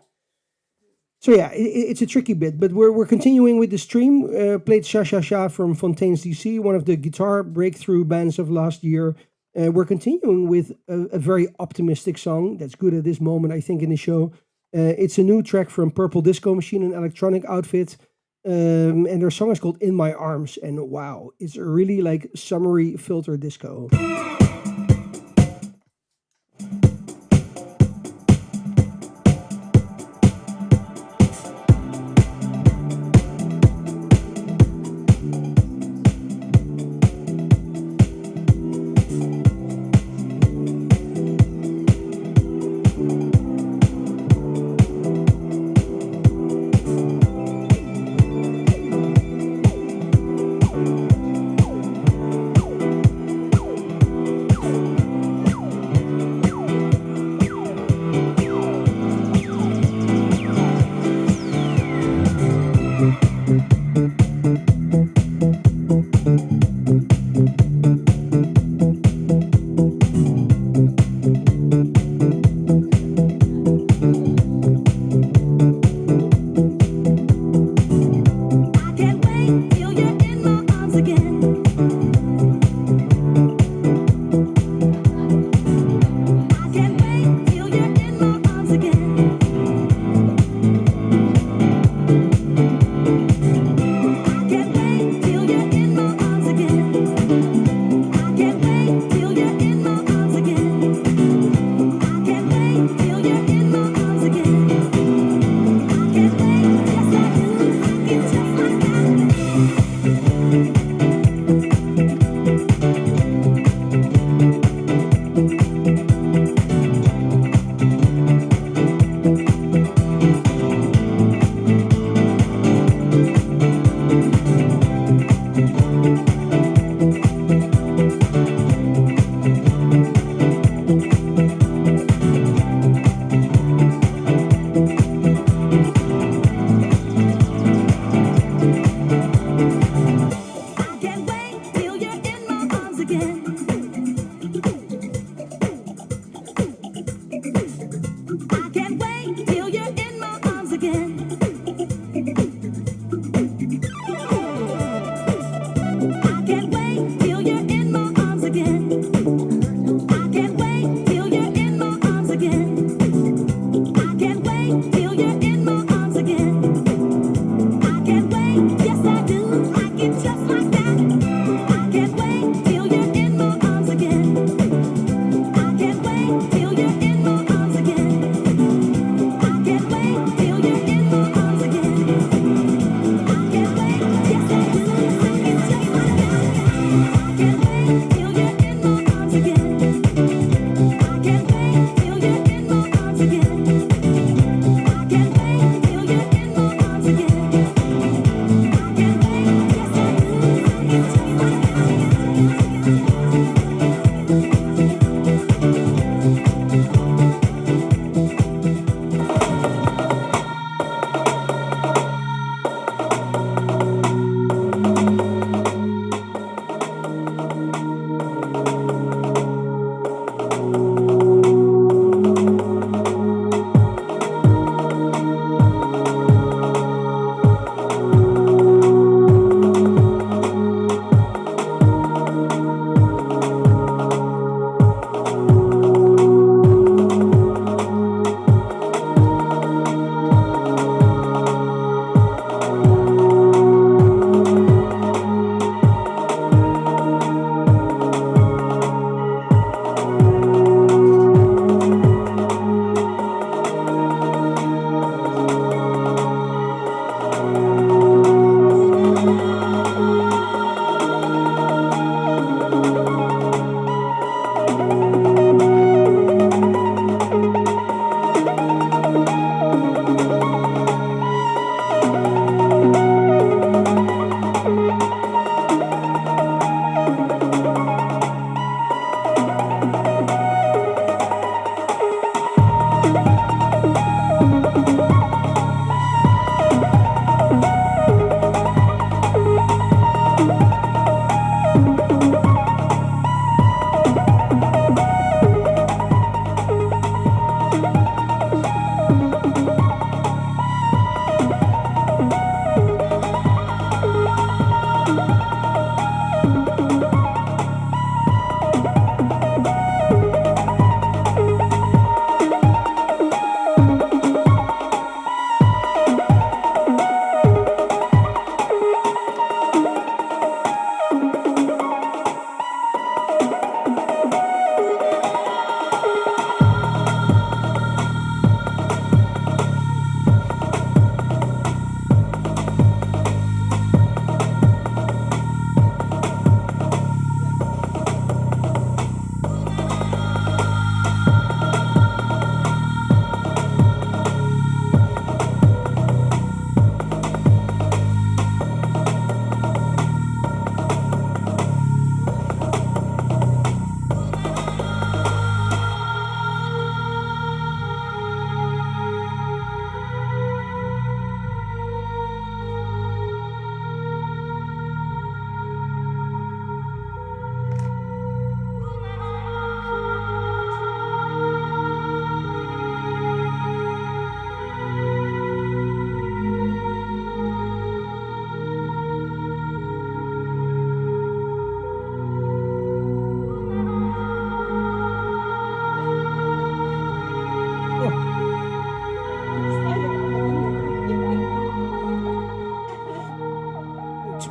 So yeah, it's a tricky bit, but we're continuing with the stream. Played Sha Sha Sha from Fontaine's DC, one of the guitar breakthrough bands of last year. We're continuing with a very optimistic song that's good at this moment, I think, in the show. It's a new track from Purple Disco Machine, an electronic outfit. And their song is called In My Arms. And wow, it's really like summery filter disco.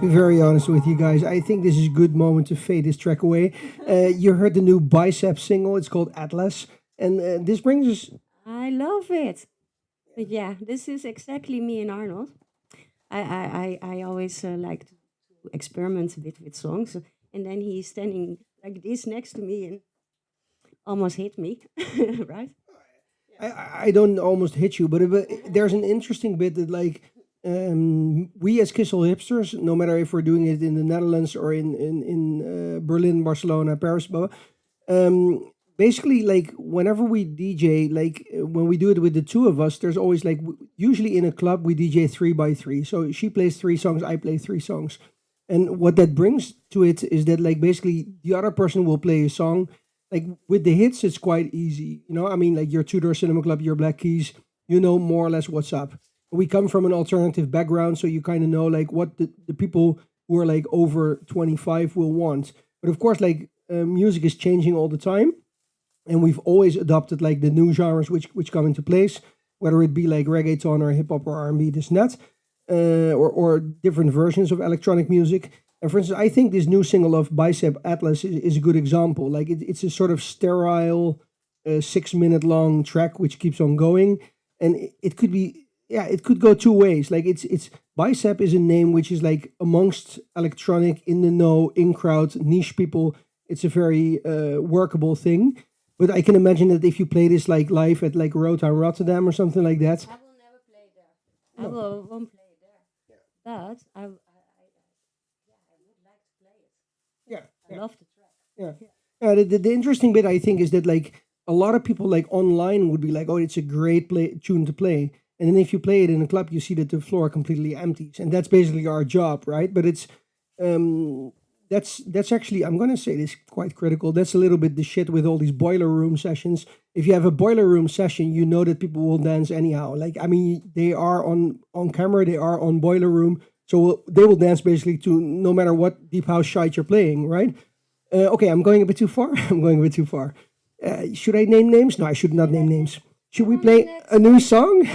be very honest with you guys. I think this is a good moment to fade this track away. You heard the new Bicep single. It's called Atlas. And this brings us. I love it. But yeah, this is exactly me and Arnold. I always like to experiment a bit with songs. And then he's standing like this next to me and almost hit me, right? I don't almost hit you, but there's an interesting bit that, like, we as Kissel Hipsters, no matter if we're doing it in the Netherlands or in Berlin, Barcelona, Paris, blah, blah, basically, like, whenever we DJ, like, when we do it with the two of us, there's always, like, usually in a club, we DJ 3 by 3. So she plays 3 songs, I play 3 songs. And what that brings to it is that, like, basically the other person will play a song. Like, with the hits, it's quite easy. You know, I mean, like, your Tudor Cinema Club, your Black Keys, you know more or less what's up. We come from an alternative background, so you kind of know, like, what the people who are, like, over 25 will want. But of course, like, music is changing all the time. And we've always adopted, like, the new genres which come into place, whether it be like reggaeton or hip hop or R&B, this and that, or different versions of electronic music. And for instance, I think this new single of Bicep Atlas is a good example. Like, it's a sort of sterile, 6 minute long track which keeps on going, and it could be, yeah, it could go two ways. Like, it's Bicep is a name which is, like, amongst electronic, in the know, in crowd, niche people. It's a very workable thing. But I can imagine that if you play this, like, live at, like, Rotown Rotterdam or something like that. I will never play there. I won't play there. But I would like to play it. Yeah, I love the track. yeah. The interesting bit, I think, is that, like, a lot of people, like, online would be like, oh, it's a great tune to play. And then if you play it in a club, you see that the floor completely empties. And that's basically our job, right? But it's that's actually, I'm going to say this, quite critical. That's a little bit the shit with all these boiler room sessions. If you have a boiler room session, you know that people will dance anyhow. Like, I mean, they are on camera, they are on boiler room. So they will dance basically to no matter what deep house shite you're playing, right? Okay, I'm going a bit too far. Should I name names? No, I should not name names. Should we play a new song?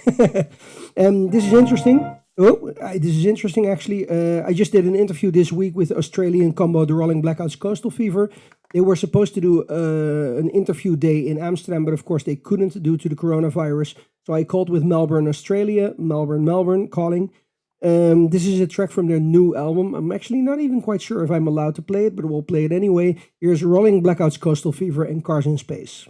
This is interesting. This is interesting, actually. I just did an interview this week with Australian combo The Rolling Blackouts Coastal Fever. They were supposed to do an interview day in Amsterdam, but of course they couldn't due to the coronavirus. So I called with Melbourne, Australia. Melbourne, calling. This is a track from their new album. I'm actually not even quite sure if I'm allowed to play it, but we'll play it anyway. Here's Rolling Blackouts Coastal Fever and Cars in Space.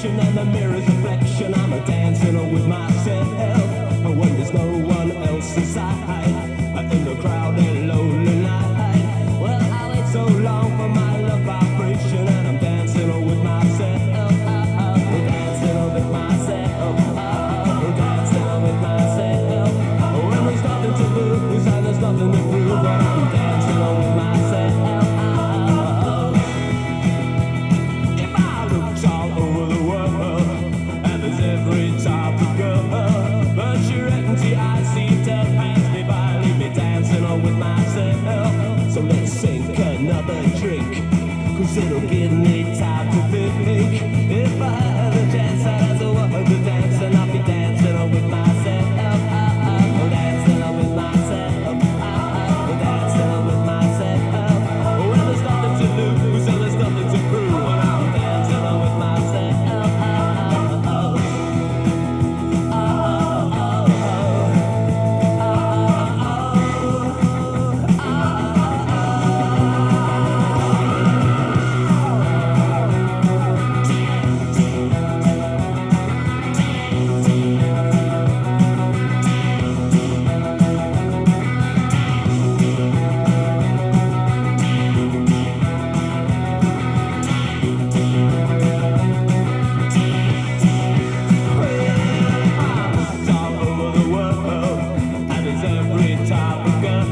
direction and the mirror's reflection. I'm a dancing with myself. But when there's no one else inside, in the crowded lonely night. Well, I wait so long for my love vibration, and I'm dancing with myself. Dancing with myself. Dancing with myself. When there's nothing to lose and there's nothing to prove, but I'm dancing with myself. If I looked all over the world, and there's every type of girl, but your empty eyes seem to pass me by, leave me dancing with myself. So let's sink another drink, 'cause it'll give me time to think. If I had a chance, I'd as a woman to dance, and I'll be dancing with myself. Dancing with myself. Dancing with myself. Well, there's nothing to lose and there's nothing to prove, but I'm dancing with myself. All over the world, and there's every type of girl,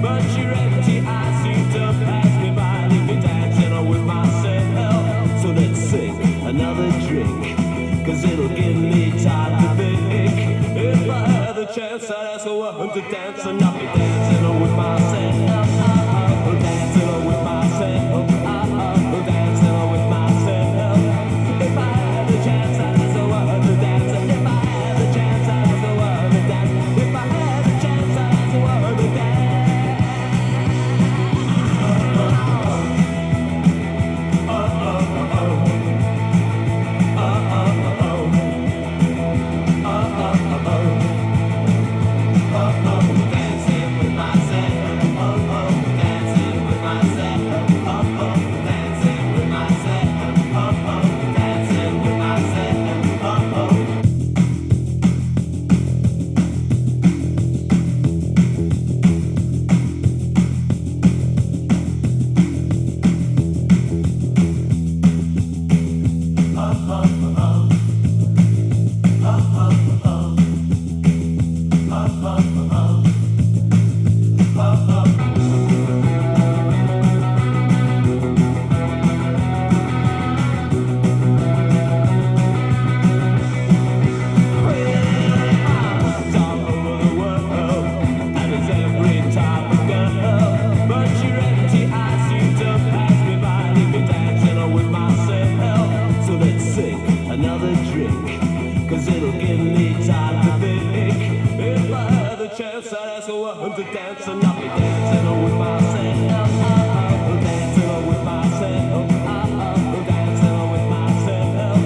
but your empty eyes seem to pass me by, leave me dancing with myself. So let's sink another drink, 'cause it'll give me time to think. If I had the chance, I'd ask a woman to dance, and I'll be dancing with myself. Dancing with myself. Dancing with myself. If I had the chance, I'd ask a woman to dance. If I had the chance, I'd ask a woman to dance. If I had the chance, I'd ask a woman to dance. Dancing with myself. Dancing with myself. Dancing with myself. Dancing with myself. All over the world, and there's every type of girl, but your empty eyes seem to pass me by, leave me dancing with myself. So let's sink another drink, 'cause it'll give me time to think. If I had the chance, I'd ask a woman to dance, and I'll be dancing with myself. Dancing with myself. Dancing with myself.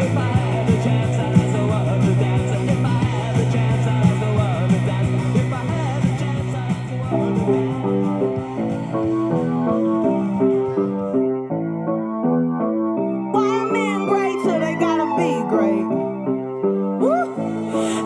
If I had the chance, I'd ask a woman to dance. If I had the chance, I'd ask a woman to dance. If I had the chance, I'd ask a woman to dance. Why are men great till they gotta be great? Woo!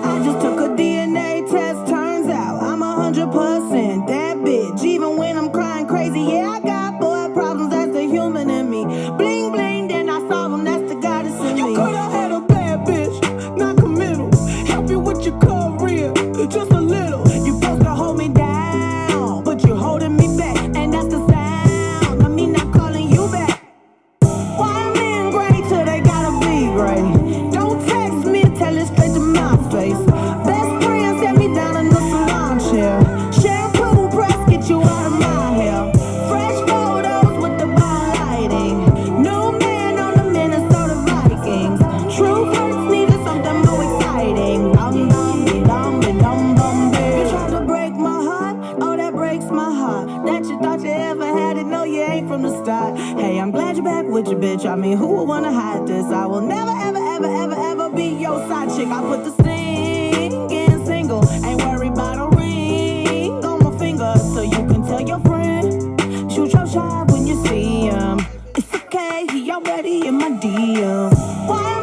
I just took a DNA test, turns out I'm 100% that bitch. Even when I'm crying crazy, yeah, I got boy problems, that's the human in me. Bling bling, then I solve them, that's the goddess in me. You could've had a bad bitch, not committal. Help you with your career, just a little. You supposed to hold me down, but you're holding me back, and that's the sound of me not calling you back. Why are men great till they gotta be great? Don't text me, tell it straight to my face. Best friend set me down in the salon chair. Shampoo press, get you out of my hair. Fresh photos with the bomb lighting. New man on the Minnesota Vikings. True hurts needed something more exciting. Dum dum dum dum dum. You tried to break my heart, oh that breaks my heart. That you thought you ever had it, no you ain't from the start. Hey, I'm glad you're back with your bitch. I mean, who would wanna hide this? I will never ever ever ever ever be your side chick. I put the singing single, ain't worried about a ring on my finger, so you can tell your friend, shoot your shot when you see him. It's okay, he already in my DM. Why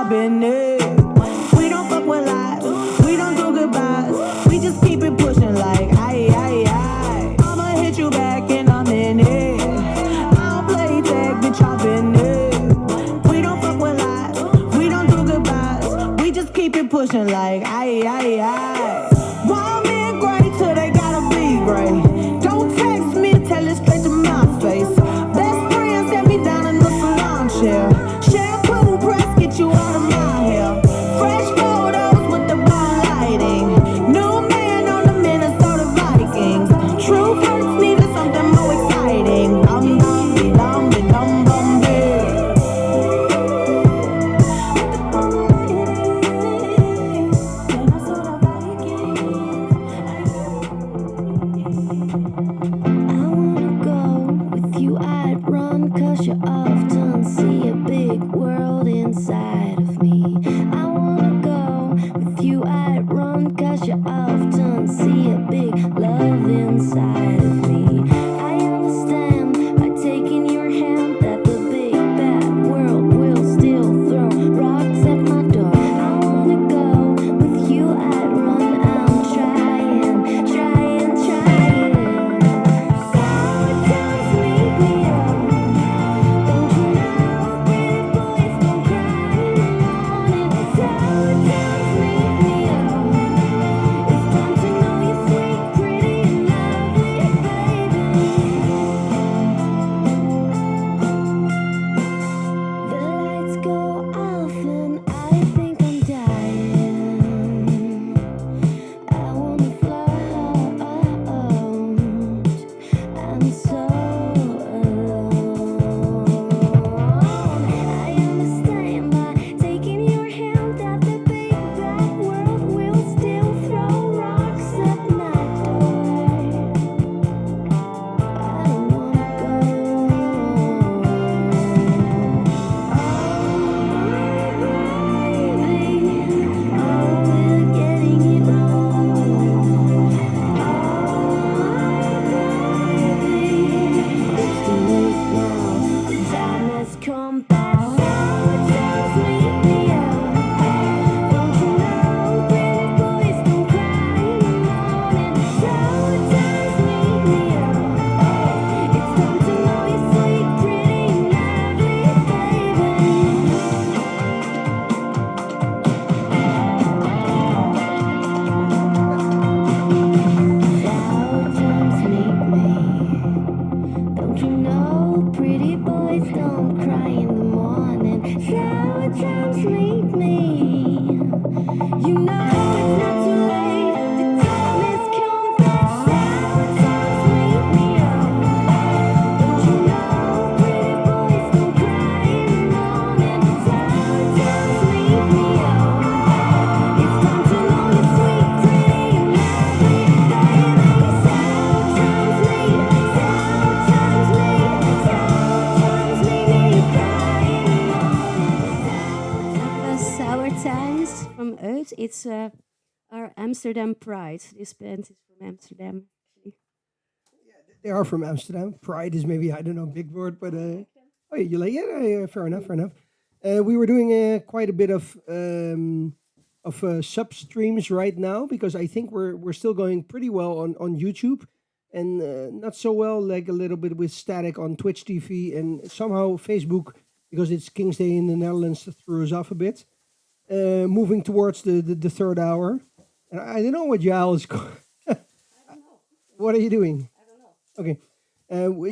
y'all been there. We don't fuck with lies, we don't do goodbyes. We just keep it pushing like aye, aye, aye. I'ma hit you back in a minute. I don't play tag, bitch, y'all been there. We don't fuck with lies, we don't do goodbyes. We just keep it pushing like aye, aye, aye. Wild men great till they gotta be great. Don't text me, tell it straight to my face. Best friend set me down in the salon chair. Shampoo press, get you out of my hair. Fresh photos with the bomb lighting. New man on the Minnesota Vikings. True hurts needed something more exciting. Dum dum be dum be dum dum be. I wanna go with you, I'd run, 'cause you often see a big world inside of me. I wanna go with you, I'd run, 'cause you often see a big love inside of me. I understand by taking your hand that the big bad world will still throw rocks at my door. I wanna go with you, I'd run, I'm trying, trying, trying. Sour times make me up. Don't you know, pretty boys don't cry in the morning. Sour times make me up. It's time to know you're sweet, pretty, and lovely, baby. The lights go off and I think I'm dying. I wanna float. I'm so alone. I understand by taking your hand that the big bad world will still throw rocks at my door. I don't wanna go. We're getting it wrong. It's too late now. The time has come back. Sour times make me up. Don't you know, pretty boys don't cry in the morning. Sour times make me up. It's time to know you're sweet, pretty, and lovely, baby. Sour times make me. Don't you know, pretty boys don't cry in the morning. Sour times make me. You know it's not too late. The time has come back. Sour times make me up. Don't you know, pretty boys don't cry in the morning. Sour times make me up. It's time to know you're sweet, pretty, and lovely, baby. Sour times make me cry in the morning. That was Sour Times from Uit. It's our Amsterdam Pride. This band is from Amsterdam. They are from Amsterdam. Pride is maybe, I don't know, big word, but oh, you like it? Yeah, fair enough, fair enough. We were doing quite a bit of sub streams right now because I think we're still going pretty well on YouTube and not so well, like a little bit with static on Twitch TV and somehow Facebook because it's King's Day in the Netherlands threw us off a bit. Moving towards the third hour, and I don't know what Yael is. What are you doing? Okay.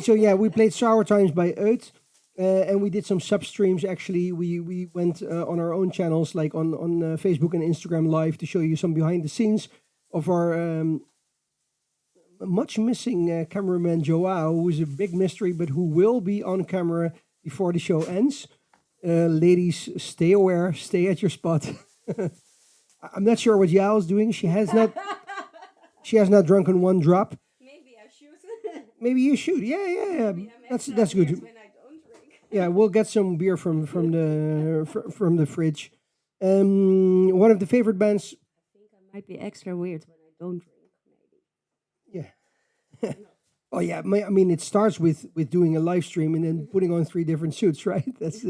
So yeah, we played Sour Times by Uit, and we did some sub streams. Actually, we went on our own channels, like on Facebook and Instagram Live, to show you some behind the scenes of our much missing cameraman Joao, who is a big mystery, but who will be on camera before the show ends. Ladies, stay aware, stay at your spot. I'm not sure what Yael is doing. She has not drunken one drop. Maybe I should. Maybe you should. Yeah. That's good. When I don't drink. Yeah, we'll get some beer from the fridge. One of the favorite bands. I think I might be extra weird when I don't drink. Maybe. Yeah. Oh yeah. I mean, it starts with doing a live stream and then putting on 3 different suits, right? That's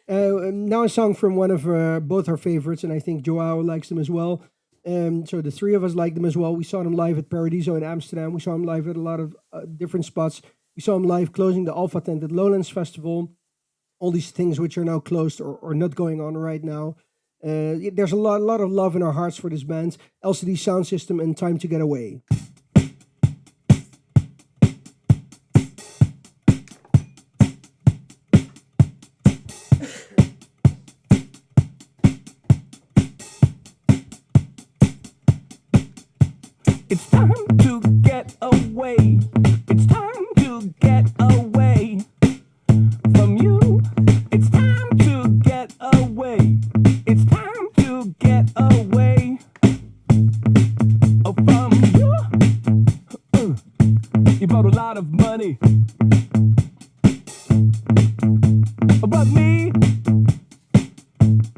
Now a song from one of both our favorites, and I think Joao likes them as well. So the three of us like them as well. We saw them live at Paradiso in Amsterdam. We saw them live at a lot of different spots. We saw them live closing the Alpha Tent at Lowlands Festival. All these things which are now closed or not going on right now. There's a lot of love in our hearts for this band. LCD Sound System and Time to Get Away. It's time to get away. It's time to get away from you. It's time to get away. It's time to get away from you. You brought a lot of money, but me,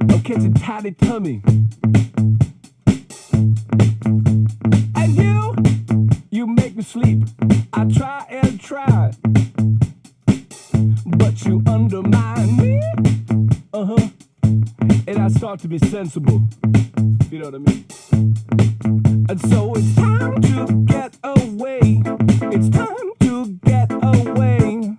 I'm catching tiny tummy. And you make me sleep. I try and try, but you undermine me. And I start to be sensible. You know what I mean? And so it's time to get away. It's time to get away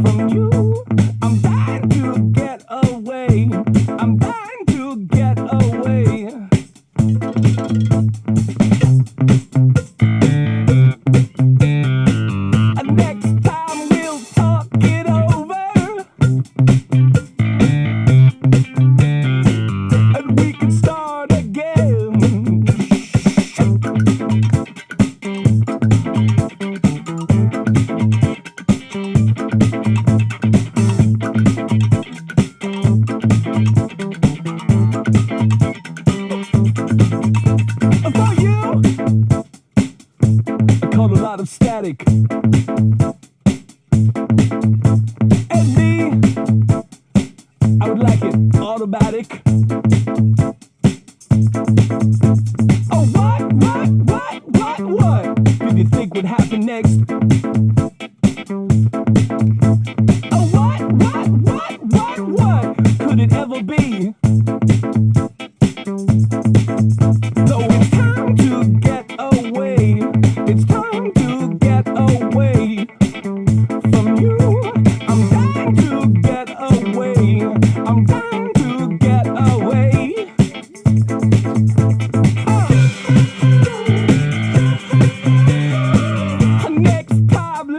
from you. I'm dying to get away. I'm dying to get away. And next time we'll talk it over, and we can start again. For you, I caught a lot of static. And me, I would like it automatic. Oh, what did you think would happen next? Oh, what could it ever be? So it's time to get away. It's time to get away from you. I'm dying to get away. I'm dying to get away. Next time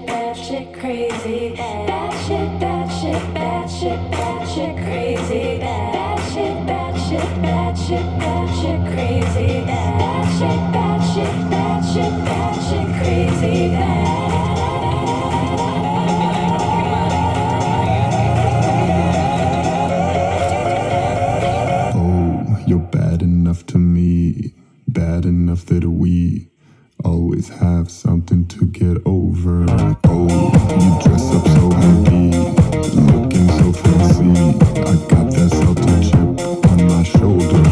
bad shit, crazy. Bad shit, bad shit, bad shit, bad shit, crazy. Bad shit, bad shit, bad shit, bad shit, crazy. Bad shit, bad shit, bad shit, bad shit, crazy. Oh, you're bad enough to me, bad enough that we always have something to get over. Oh, you dress up so happy, looking so fancy. I got that salty chip on my shoulder.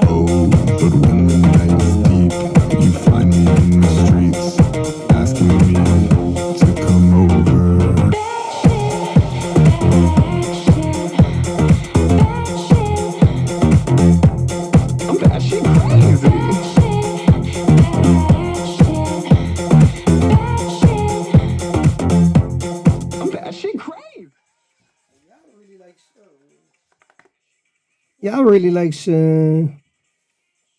Oh, but when the night is deep, you find me in the streets, asking me to come over. I'm batshit crazy. I'm batshit crazy. Yeah, really likes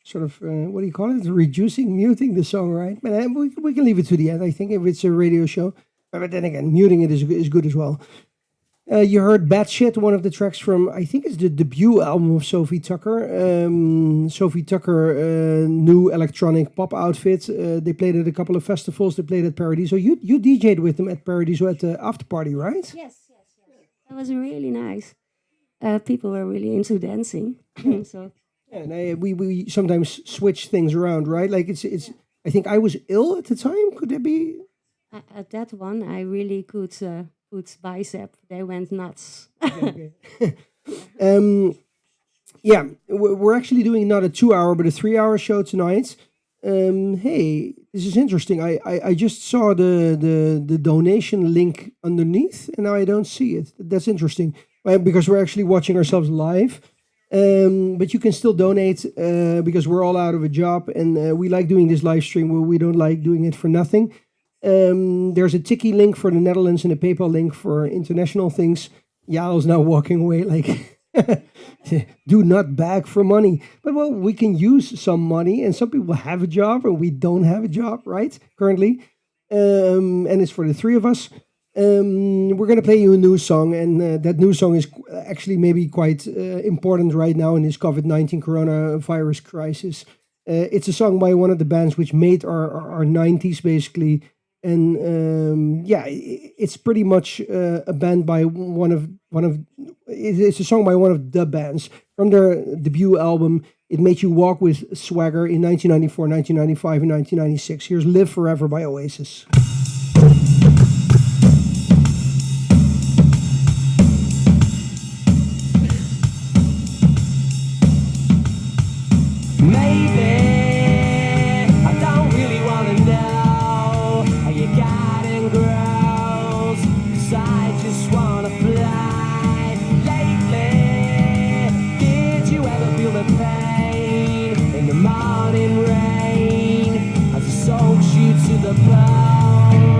sort of what do you call it? Reducing, muting the song, right? But we can leave it to the end. I think if it's a radio show, but then again, muting it is good as well. You heard "Bad Shit," one of the tracks from I think it's the debut album of Sophie Tucker. Sophie Tucker, new electronic pop outfit. They played at a couple of festivals. They played at Paradiso. You DJ'd with them at Paradiso at the after party, right? Yes. That was really nice. People were really into dancing. So And we sometimes switch things around, right? Like it's. I think I was ill at the time. Could that be? at that one, I really could put bicep. They went nuts. Okay. Yeah, we're actually doing not a 2-hour but a 3-hour show tonight. Hey, this is interesting. I just saw the donation link underneath, and now I don't see it. That's interesting, because we're actually watching ourselves live. But you can still donate because we're all out of a job, and we like doing this live stream where we don't like doing it for nothing. There's a Tiki link for the Netherlands and a PayPal link for international things. Yael's now walking away like, do not beg for money. But well, we can use some money, and some people have a job and we don't have a job, right? Currently. And it's for the three of us. We're going to play you a new song, and that new song is actually maybe quite important right now in this COVID-19 coronavirus crisis. It's a song by one of the bands which made our 90s basically. And yeah, it's pretty much a band by it's a song by one of the bands from their debut album. It Made You Walk with Swagger in 1994, 1995, and 1996. Here's Live Forever by Oasis. Maybe I don't really wanna know how your garden grows, 'cause I just wanna fly. Lately, did you ever feel the pain in the morning rain as it soaks you to the bone?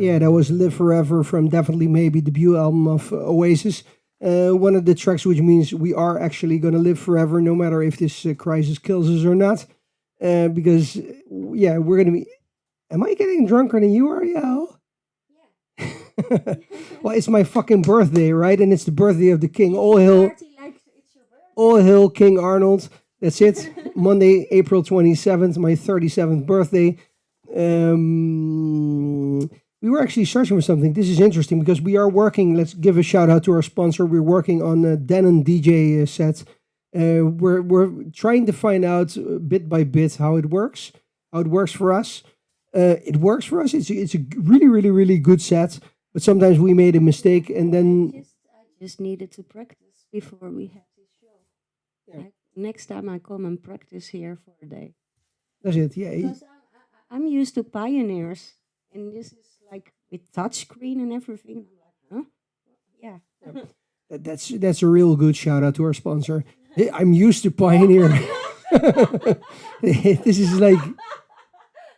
Yeah, that was Live Forever from Definitely Maybe, debut album of Oasis. One of the tracks, which means we are actually going to live forever, no matter if this crisis kills us or not. Because, yeah, we're going to be. Am I getting drunker than you, Ariel? Well, it's my fucking birthday, right? And it's the birthday of the king. All hail King Arnold. That's it. Monday, April 27th, my 37th birthday. We were actually searching for something. This is interesting because we are working. Let's give a shout out to our sponsor. We're working on a Denon DJ set. We're trying to find out bit by bit how it works for us. It works for us. It's a really, really, really good set. But sometimes we made a mistake, and then I just needed to practice before we had this show. Yeah. Next time I come and practice here for a day. that's it. Yeah, Because I'm used to Pioneers, and this is like with touchscreen and everything. I'm like, huh? Yeah. that's a real good shout out to our sponsor. I'm used to Pioneer. This is like,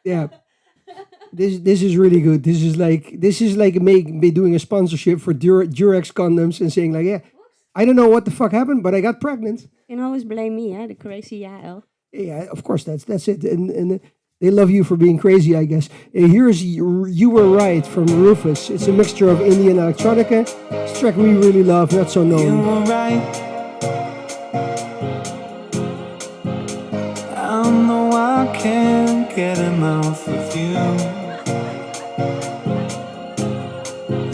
yeah. This is really good. This is like me doing a sponsorship for Durex condoms and saying like, yeah, I don't know what the fuck happened, but I got pregnant. You can always blame me, the crazy Jael. Yeah, of course that's it. And they love you for being crazy, I guess. Here's You Were Right from Rufus. It's a mixture of Indian electronica. It's a track we really love, not so known. You were right. I know I can't get enough of you.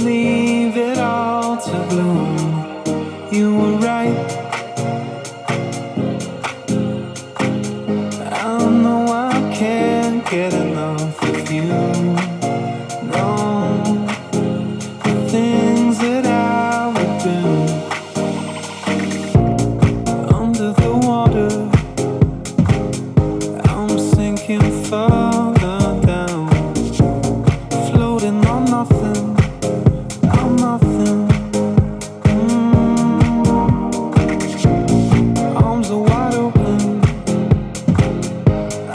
Leave it all to bloom. You were right. I know I can't get enough of you. No, the things that I would do under the water. I'm sinking further down, floating on nothing. I'm nothing. Arms are wide open.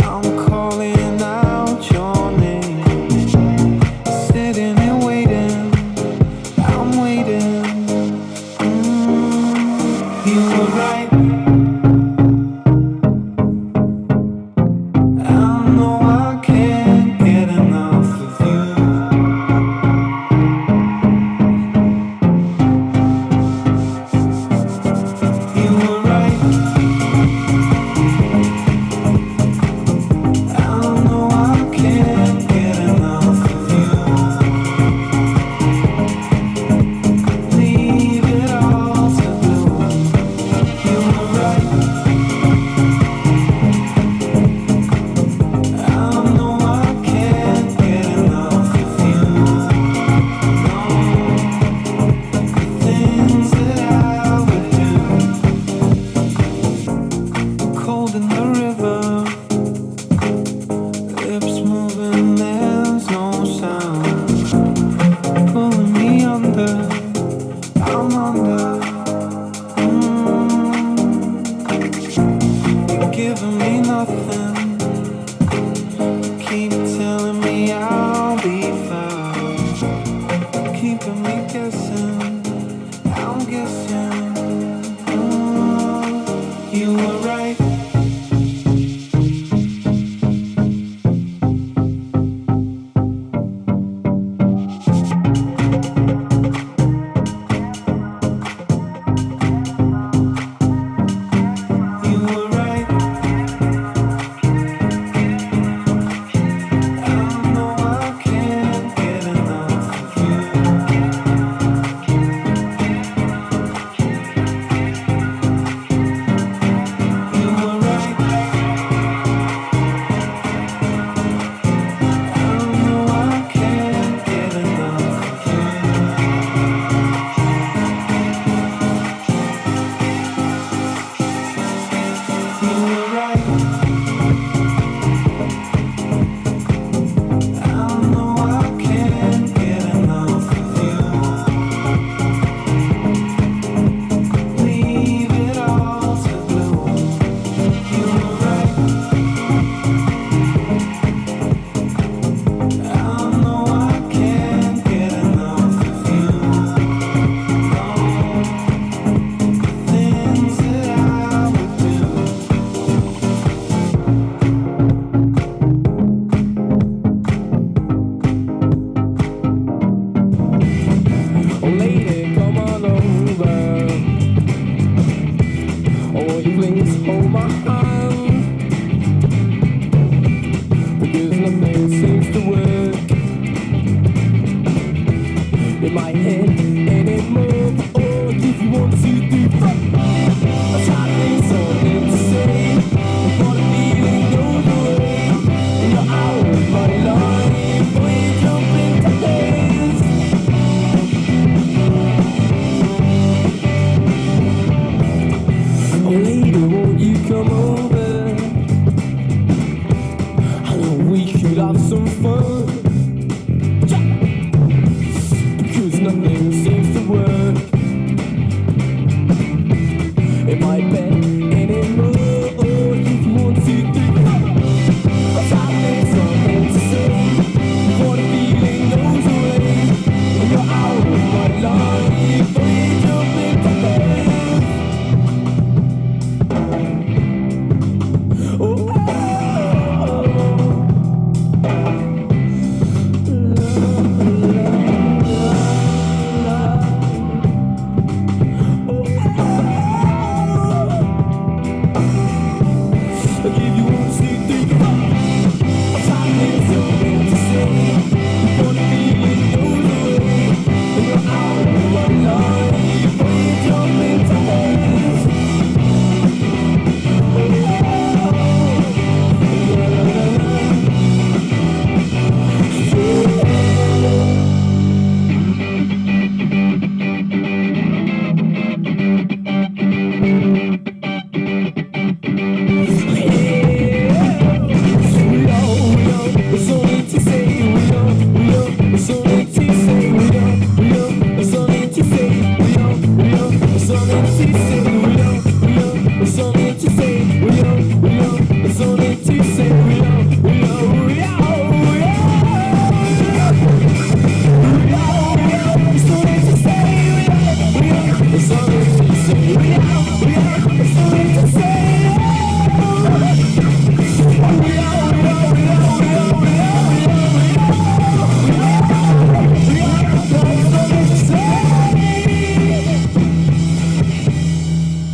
I'm calling out your name. Said have some fun. Because nothing seems to work in my bed anymore. If you want to think I've got something to say before the feeling goes away. When you're out of my life, when you jump into bed. Oh, I give you one sneak peek. I'm talking something to say before the feeling goes away. When you're out of my life, when you jump into hands.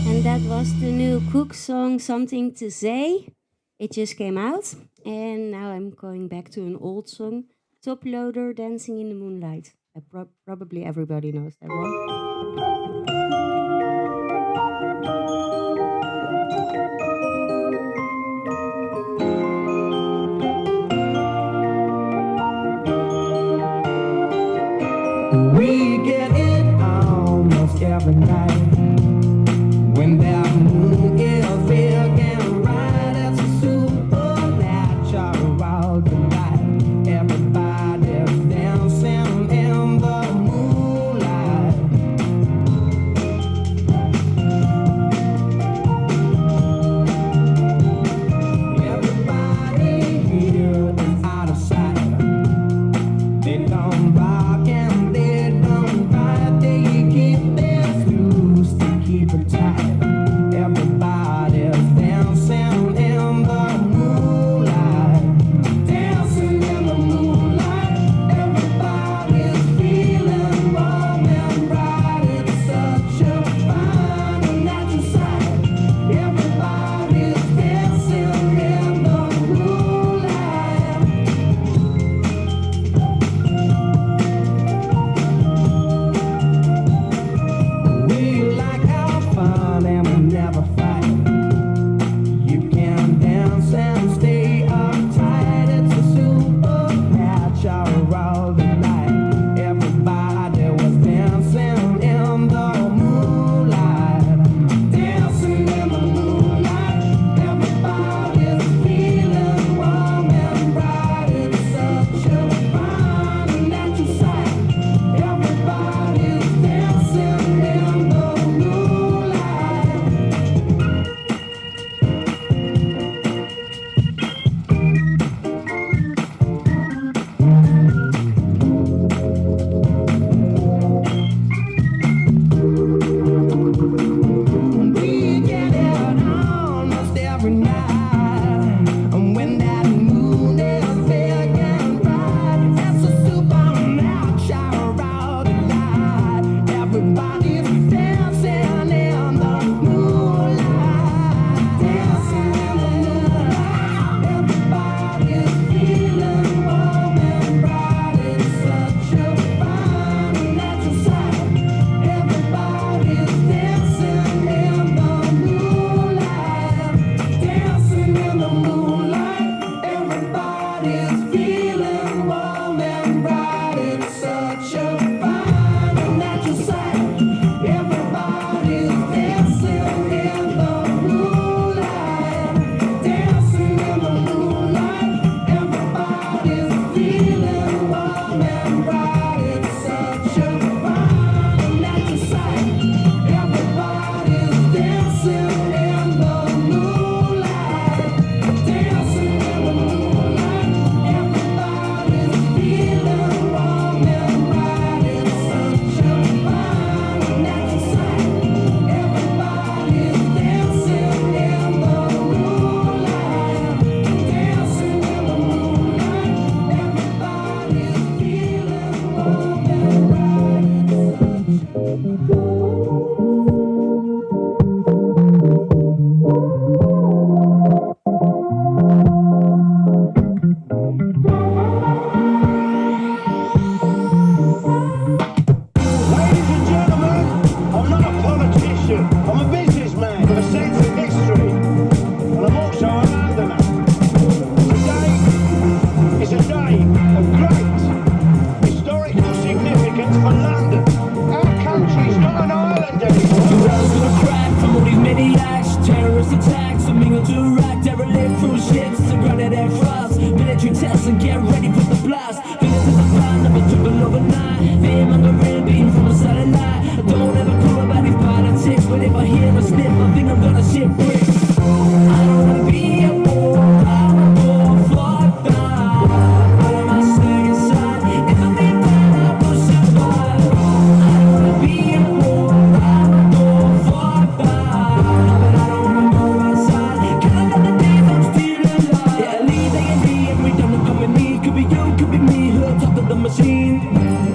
And that was the new Cook song, Something to Say. It just came out. And now I'm going back to an old song, Top Loader, Dancing in the Moonlight. Probably everybody knows that one. We get it almost every night when that moon is big and bright. It's a supernatural delight. Everybody's dancing in the moonlight. Everybody here is out of sight. They don't bark and they don't bite. They keep their screws to keep it tight. Everybody's dancing in the moonlight. Dancing in the moonlight. Everybody's feeling warm and bright. It's such a fine and natural sight. Everybody's dancing in the moonlight. We like our fun and we never fight. You can dance and stay uptight. It's a supernatural delight. Everybody was dancing in the moonlight. Dancing in the moonlight. Everybody's feeling warm and bright. It's such a fine and natural sight. Everybody's dancing in the moonlight. We get it almost every night, and when that moon is big and bright, it's a supernatural delight. Everybody's dancing in the moonlight, dancing in the moonlight. Everybody's feeling warm and bright. It's such a fine and natural sight. Everybody's dancing in the moonlight, dancing in the moonlight. Everybody's feeling warm and bright. It's such a fine and natural sight. Everybody's dancing in the moonlight, dancing in the moonlight. Everybody's Ladies and gentlemen, I'm not a politician. I'm a businessman with a sense of history. And I'm also a Londoner. Today is a day of great historical significance for London. Our country's not an island anymore. The walls gonna crack from all these maniacs. Terrorist attacks, and mingle to Iraq. Derelict cruise ships, and grounded air frost. Military tests and get ready for the blast. Villains in the plan, never triple overnight. Fear mongering, beaten from a satellite. I don't ever clue about these politics, but if I hear a snip, I think I'm gonna shit bricks. I don't wanna be a war, I'm a war, fuck that. What am I staying inside? If I'm being bad, I will survive. I don't wanna be a war, I'm a war, fuck that. But I don't wanna go outside. Can I let the days I'm still alive? Yeah, leave A&D, every time they come with me. Could be you, could be me, hooked up to the machine.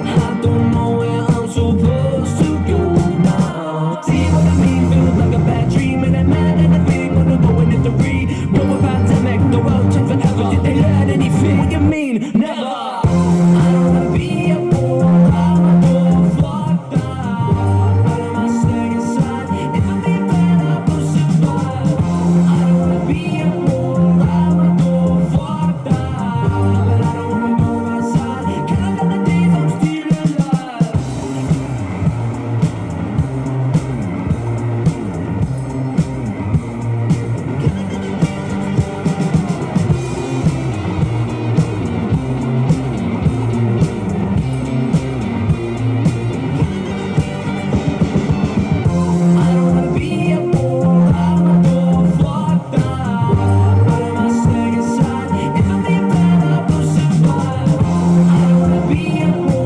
I don't know where I'm supposed to go now. See what I mean? Feels like a bad dream, and I'm mad at the thing when I'm going into read. Global pandemic, the world changed forever. Did they learn anything? What you mean? Never. I don't wanna be a war, I'm a war, fuck that. But am I staying inside? If I'm being bad, I will survive. I don't wanna be a war, I'm a war, fuck that. But I don't wanna go outside. Can I let the days I'm still alive? I don't wanna be a war, I'm a war, fuck that. But am I staying inside? If I'm being bad, I will survive. I don't wanna be a war, I'm a war, fuck that.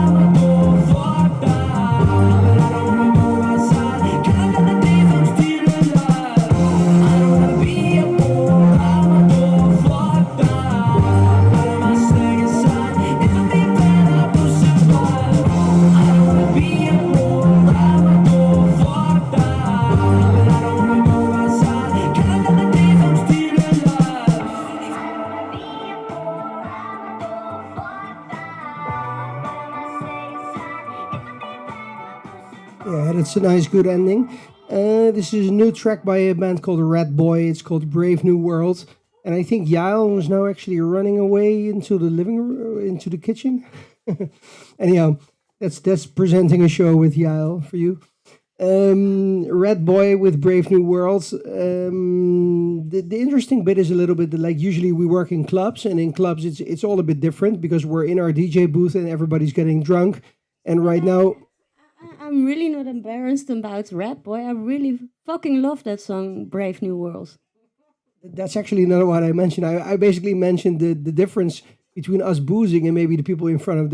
But I don't wanna go outside. Can I let the days I'm still alive? I don't wanna be a war, I'm a war, fuck that. But am I staying inside? If I'm being bad, I will survive. I don't wanna be a war, I'm a war, fuck that. But I don't wanna go outside. Can I let the days I'm still alive? Yeah, that's a nice, good ending. This is a new track by a band called Red Boy. It's called Brave New World. And I think Yael was now actually running away into the living room, into the kitchen. Anyhow, that's presenting a show with Yael for you. Red Boy with Brave New World. The interesting bit is a little bit that, like, usually we work in clubs, and in clubs it's all a bit different because we're in our DJ booth and everybody's getting drunk. And right now, I'm really not embarrassed about Red Boy. I really fucking love that song, Brave New World. that's actually not what I mentioned. I basically mentioned the difference between us boozing and maybe the people in front of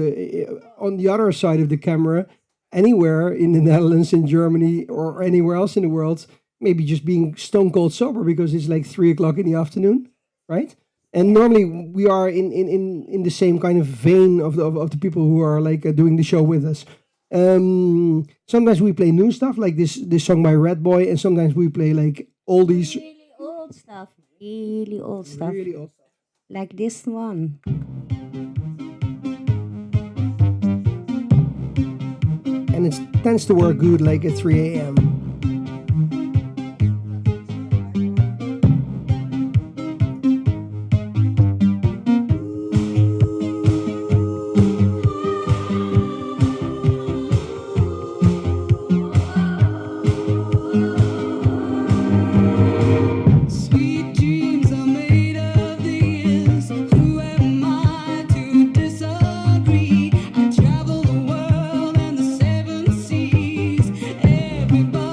on the other side of the camera, anywhere in the Netherlands, in Germany, or anywhere else in the world, maybe just being stone cold sober because it's like 3 o'clock in the afternoon, right? And normally we are in the same kind of vein of the people who are like doing the show with us. Sometimes we play new stuff like this song by Red Boy, and sometimes we play like oldies. Really old stuff. Really old stuff. Really old stuff. Like this one. And it tends to work good like at 3 a.m. Sweet dreams are made of this. Who am I to disagree? I travel the world and the seven seas. Everybody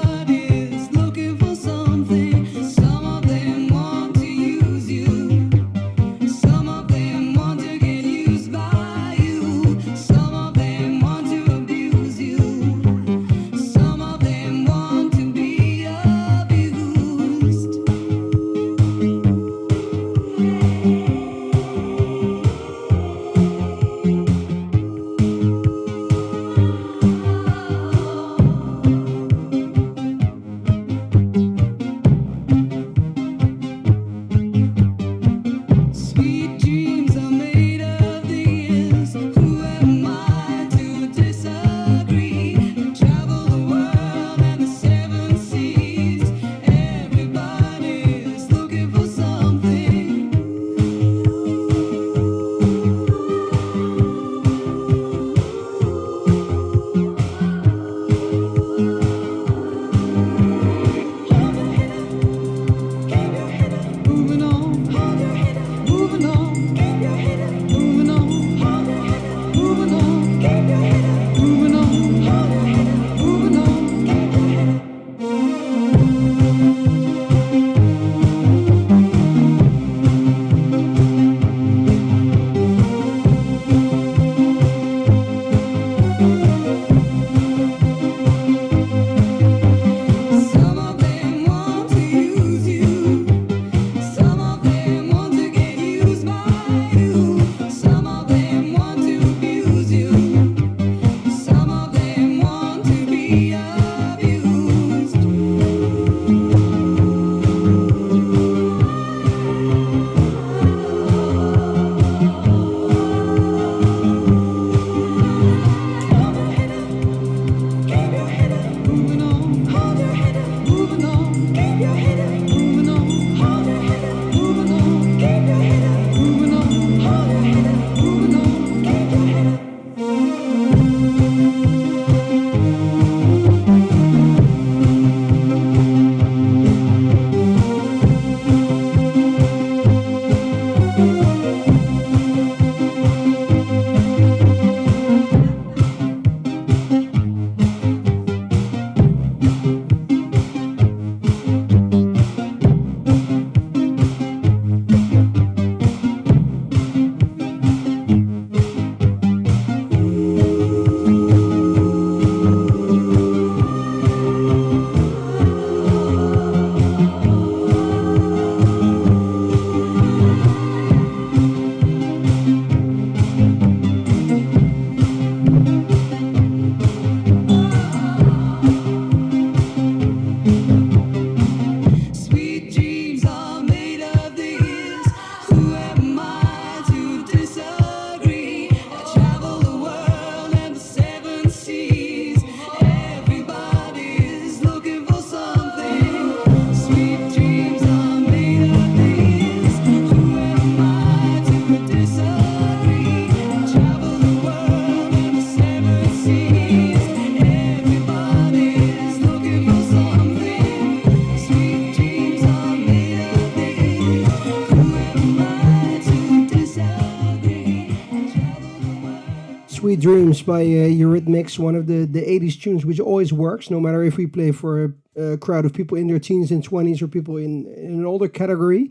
Sweet Dreams by Eurythmics, one of the 80s tunes which always works, no matter if we play for a crowd of people in their teens and 20s or people in an older category.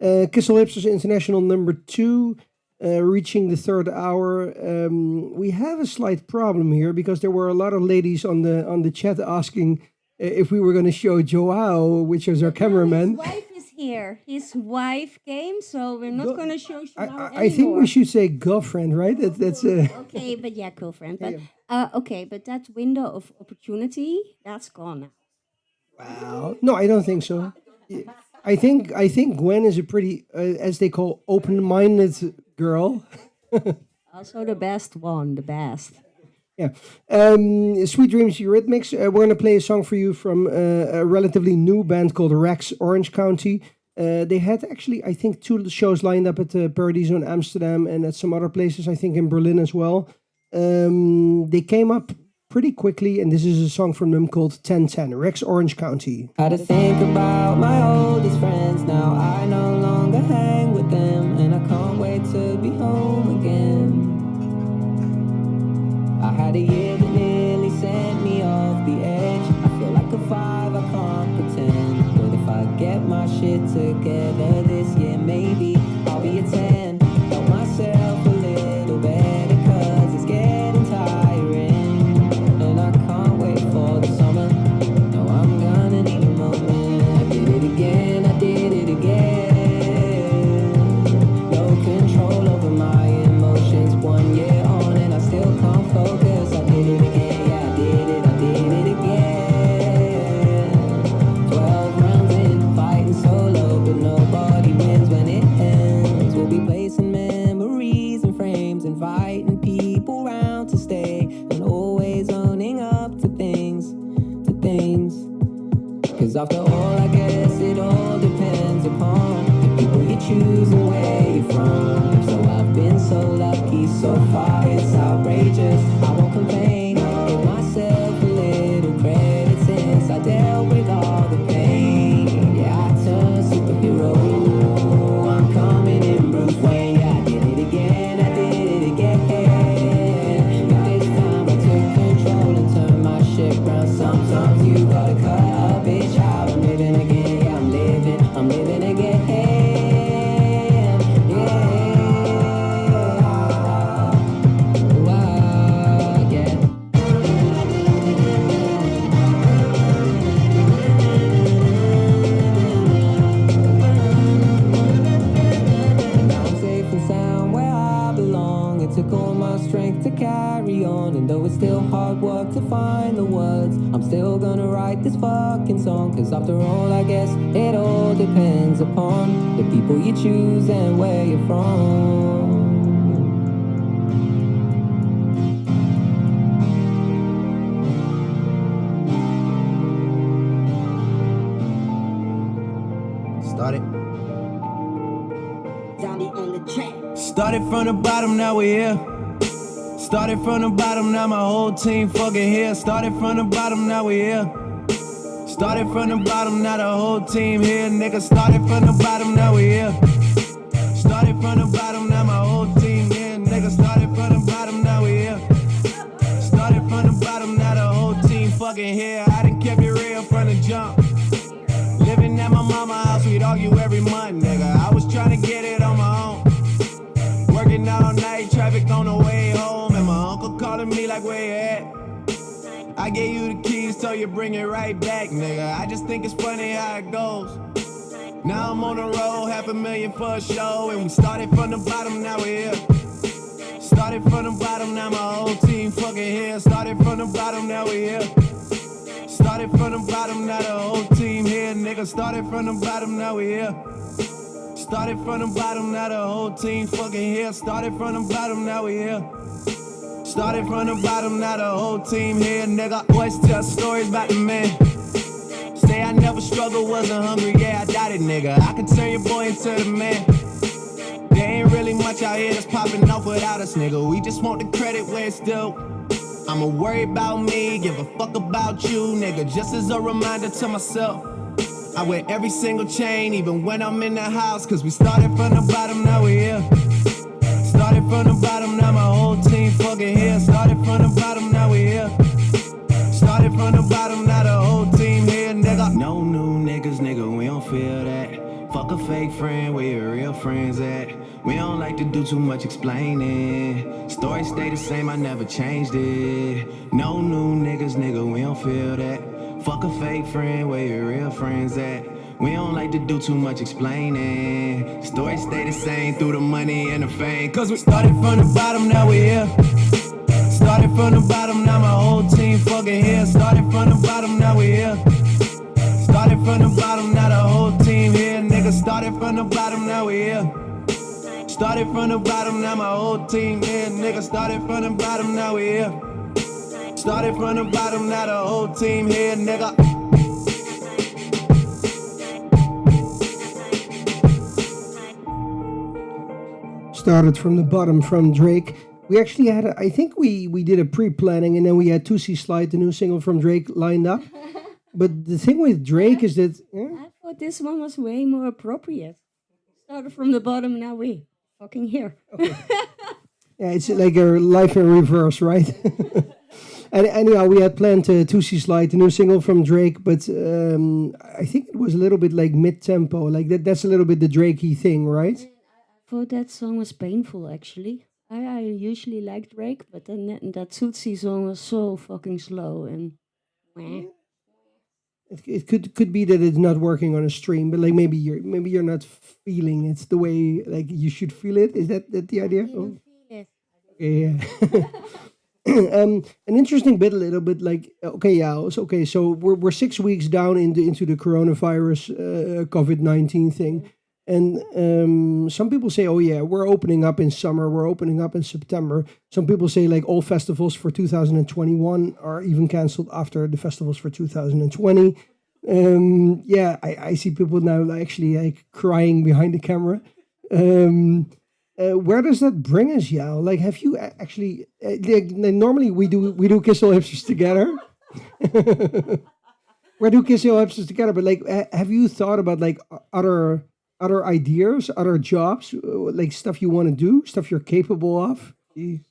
Kissel Hipsters International #2, reaching the third hour. We have a slight problem here because there were a lot of ladies on the chat asking if we were going to show Joao, which is our cameraman. His wife is here. His wife came, so we're not going to show Joao anymore. I think we should say girlfriend, right? That's Okay, but yeah, girlfriend. But okay, but that window of opportunity, that's gone now. Wow. No, I don't think so. I think Gwen is a pretty, as they call, open-minded girl. Also the best one, the best. Yeah. Sweet Dreams Eurythmics. We're going to play a song for you from a relatively new band called Rex Orange County. They had actually, I think, 2 shows lined up at the Paradiso in Amsterdam and at some other places, I think in Berlin as well. They came up pretty quickly, and this is a song from them called 1010, Rex Orange County. Had to think about my oldest friends. Now I no longer hang with them, and I can't wait to be home again. I had a year that nearly sent me off the edge. I feel like a 5, I can't pretend. But if I get my shit together this year, maybe I'll be a 10. Help myself a little better, 'cause it's getting tiring. And I can't wait for the summer. No, I'm gonna need a moment. I did it again, I did it again. No control over my emotions. 1 year on and I still can't focus. I did it again, yeah, I did it again. 12 rounds in, fighting solo, but nobody wins when it ends. We'll be placing memories and frames, inviting people round to stay, and always owning up to things, to things. 'Cause after all, I guess it all depends upon the people you choose and where you're from. So I've been so lucky so far, it's outrageous. I won't complain, give myself a little credit since I dealt with all the pain. Yeah, I turned superhero, I'm coming in Bruce Wayne. Yeah, I did it again, I did it again. But this time I took control and turned my shit round. Sometimes you gotta cut a bitch out. I'm living again, yeah, I'm living again. Took all my strength to carry on, and though it's still hard work to find the words, I'm still gonna write this fucking song. 'Cause after all, I guess it all depends upon the people you choose and where you're from. Started. Zombie on the track. Started from the bottom, now we're here. Started from the bottom, now my whole team fucking here. Started from the bottom, now we're here. Started from the bottom, now the whole team here. Nigga, started from the bottom, now we're here. Started from the bottom, now my whole team here. Nigga, started from the bottom, now we're here. Started from the bottom, now the whole team fucking here. I done kept it real from the jump. Living at my mama's house, we'd argue every month, nigga. I was trying to get it on my own. Working all night, traffic on the way home, and my uncle calling me like, where you at? I gave you the keys, so you bring it right back, nigga. I just think it's funny how it goes. Now I'm on the road, $500,000 for a show, and we started from the bottom, now we're here. Started from the bottom, now my whole team fucking here. Started from the bottom, now we're here. Started from the bottom, now the whole team here, nigga. Started from the bottom, now we're here. Started from the bottom, now the whole team fucking here. Started from the bottom, now we here. Started from the bottom, now the whole team here, nigga. Always tell stories about the man. Say I never struggled, wasn't hungry, yeah, I doubt it, nigga. I could turn your boy into the man. There ain't really much out here that's popping off without us, nigga. We just want the credit where it's due. I'ma worry about me, give a fuck about you, nigga. Just as a reminder to myself, I wear every single chain, even when I'm in the house. 'Cause we started from the bottom, now we're here. Started from the bottom, now my whole team fucking here. We don't like to do too much explaining. Story stay the same, I never changed it. No new niggas, nigga, we don't feel that. Fuck a fake friend, where your real friends at? We don't like to do too much explaining. Story stay the same through the money and the fame. Cause we started from the bottom, now we here. Started from the bottom, now my whole team fucking here. Started from the bottom, now we here. Started from the bottom, now the whole team here. Nigga, started from the bottom, now we here. Started from the bottom, now my whole team here. Nigga, started from the bottom, now we here. Started from the bottom, now the whole team here, nigga. Started from the bottom from Drake. We actually had, I think we did a pre-planning, and then we had 2C Slide, the new single from Drake, lined up. But the thing with Drake is that... I thought this one was way more appropriate. Started from the bottom, now we fucking here. Yeah, it's like a life in reverse, right? And anyhow, we had planned 2C Slide, the new single from Drake, but I think it was a little bit like mid-tempo. Like that's a little bit the Drakey thing, right? I thought that song was painful, actually. I usually like Drake, but then that Tootsie song was so fucking slow and meh. It could be that it's not working on a stream, but like maybe you're not feeling it the way like you should feel it. Is that the idea? Oh. Feel it. Okay, yeah. An interesting bit, a little bit like okay, yeah, okay. So we're 6 weeks down into the coronavirus COVID-19 thing, and some people say, oh yeah, we're opening up in summer, we're opening up in September. Some people say like all festivals for 2021 are even canceled after the festivals for 2020. Yeah, I see people now actually like crying behind the camera. Where does that bring us, Yao? Like, have you actually? Normally we do Kiss All Hipsters together. We do Kiss All Hipsters together, but like, have you thought about like other ideas, other jobs, like stuff you want to do, stuff you're capable of? I'm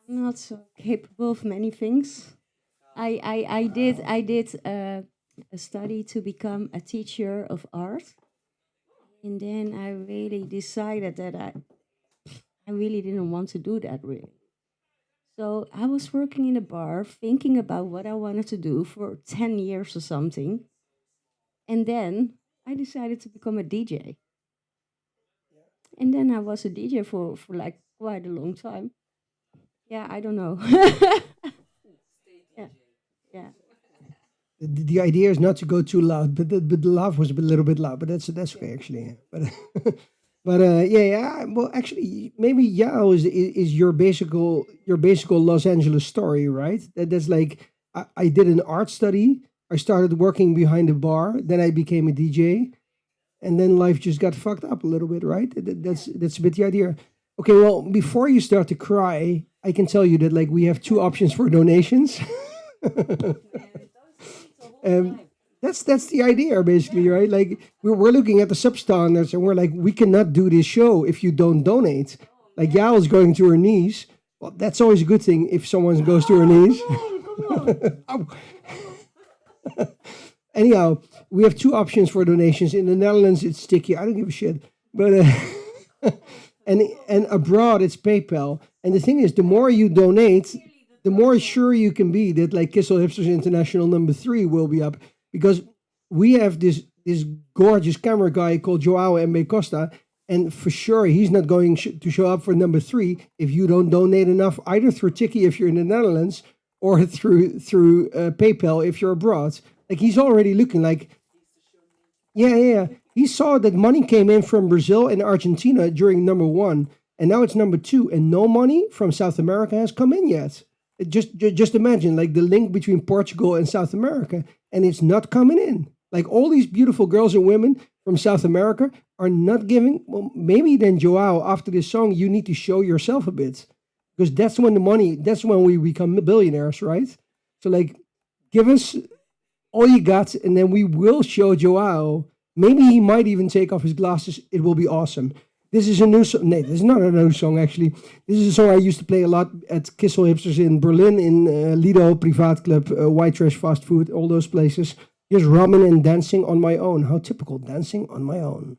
not so capable of many things. I did a study to become a teacher of art. And then I really decided that I really didn't want to do that, really. So I was working in a bar, thinking about what I wanted to do for 10 years or something. And then I decided to become a DJ. And then I was a DJ for like quite a long time. Yeah, I don't know. Yeah. The idea is not to go too loud, but the laugh was a little bit loud, but that's okay actually. But yeah. Well, actually, maybe Yao is your basic Los Angeles story, right? That's like I did an art study. I started working behind a bar, then I became a DJ, and then life just got fucked up a little bit, right? That's a bit the idea. Okay, well, before you start to cry, I can tell you that like we have two options for donations. That's the idea, basically, right? Like we're looking at the substandards, and we're like, we cannot do this show if you don't donate. Like Yael's going to her knees. Well, that's always a good thing if someone goes to her knees. Come on. Anyhow, we have two options for donations. In the Netherlands, it's sticky. I don't give a shit. But and abroad, it's PayPal. And the thing is, the more you donate, the more sure you can be that like Kiss All Hipsters International #3 will be up, because we have this gorgeous camera guy called Joao M. Costa, and for sure he's not going to show up for #3 if you don't donate enough, either through Tiki if you're in the Netherlands or through PayPal if you're abroad. Like he's already looking like, yeah. He saw that money came in from Brazil and Argentina during #1, and now it's #2, and no money from South America has come in yet. Just imagine like the link between Portugal and South America, and it's not coming in. Like all these beautiful girls and women from South America are not giving. Well, maybe then Joao, after this song, you need to show yourself a bit, because that's when we become billionaires, right? So like, give us all you got, and then we will show Joao. Maybe he might even take off his glasses. It will be awesome. This is a new song. No, this is not a new song, actually. This is a song I used to play a lot at Kiss All Hipsters in Berlin, in Lido, Privat Club, White Trash Fast Food, all those places. Just rubbing and dancing on my own. How typical, dancing on my own.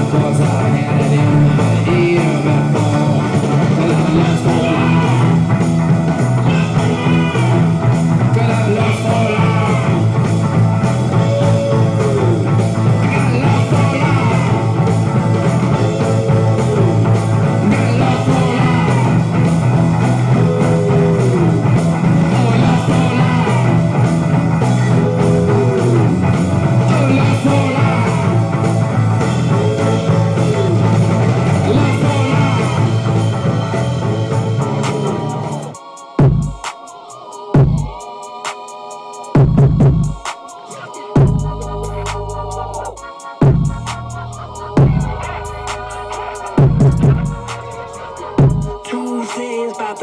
Of course I have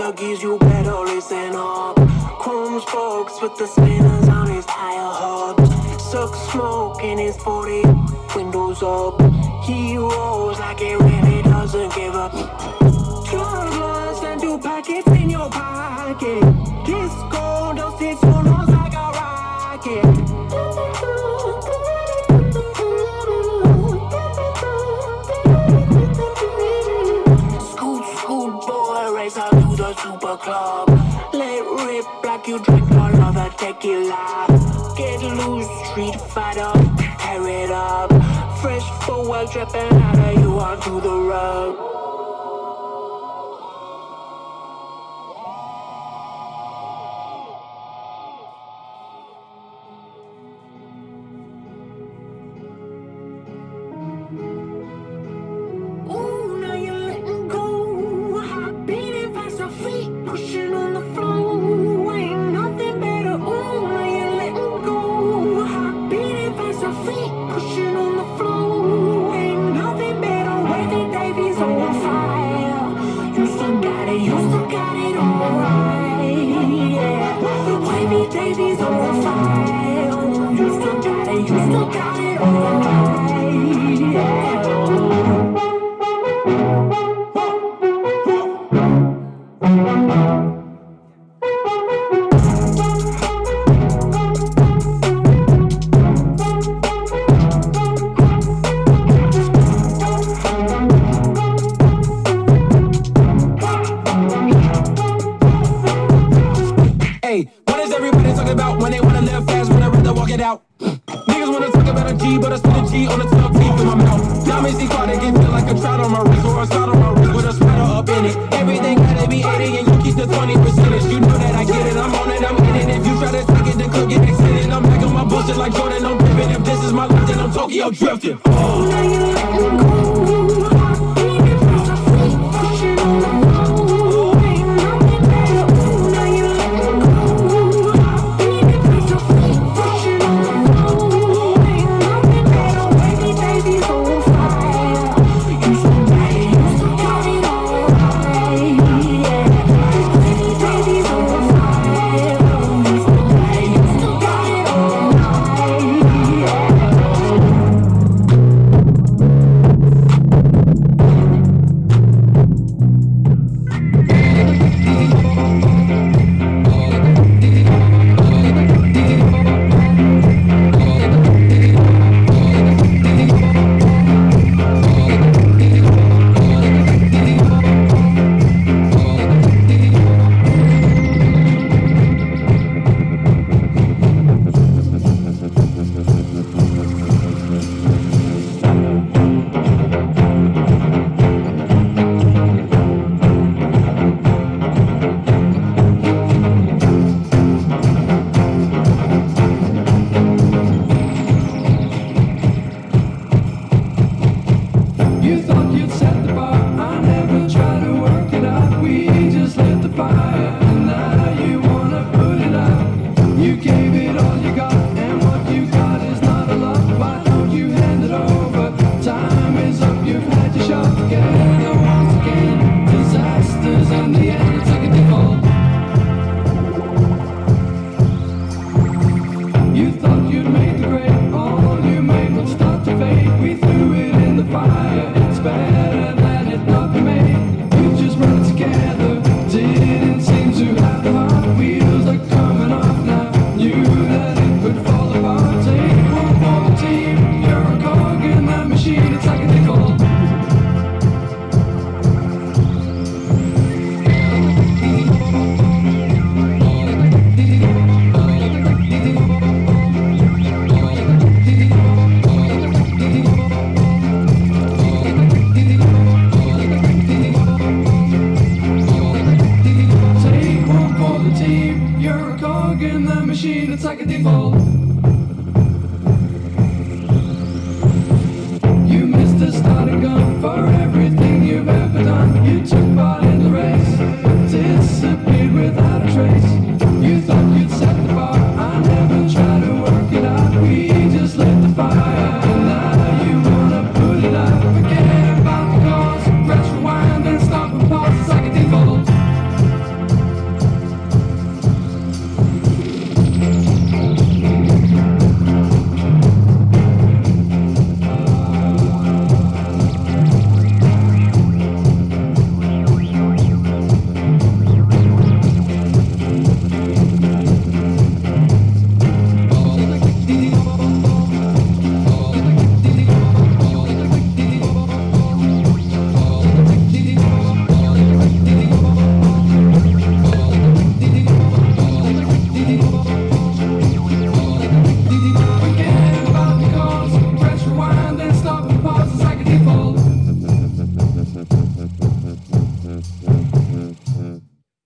Portuguese, you better listen up. Chrome spokes with the spinners on his tire hubs. Suck smoke in his 40, windows up. He rolls like it really doesn't give up. Drug lords and two packets in your pocket. Disco dusted sonos like a rocket. Scoot boy, race out to the super club. Let rip like you drink all of the tequila. Get loose, street fighter, tear it up. Fresh forward, dripping out of you onto the road. Ooh, now you're letting go. Hot beating fast, your feet pushing on the floor. Ain't nothing better. Ooh, now you're letting go. Hot beating fast, your feet pushing on the floor. Ain't nothing better. Wavy Davies on fire. You still got it. You still got it all right. Yeah. Wavy Davies on fire. You still got it. You still got it all right. Yeah. Hey, what is everybody talking about when they wanna live fast, when I rather walk it out? Niggas wanna talk about a G, but I spit a G on the 12 teeth in my mouth. Diamonds see caught, they can feel like a trout on my wrist or a slot on my wrist with a spider up in it. Everything gotta be 80 and you keep the 20%. You know that I get it, I'm on it, I'm in it. If you try to take it, then cook it, extended. I'm back on my bullshit like Jordan, I'm pimping. If this is my life, then I'm Tokyo drifting. Oh, now you letting go.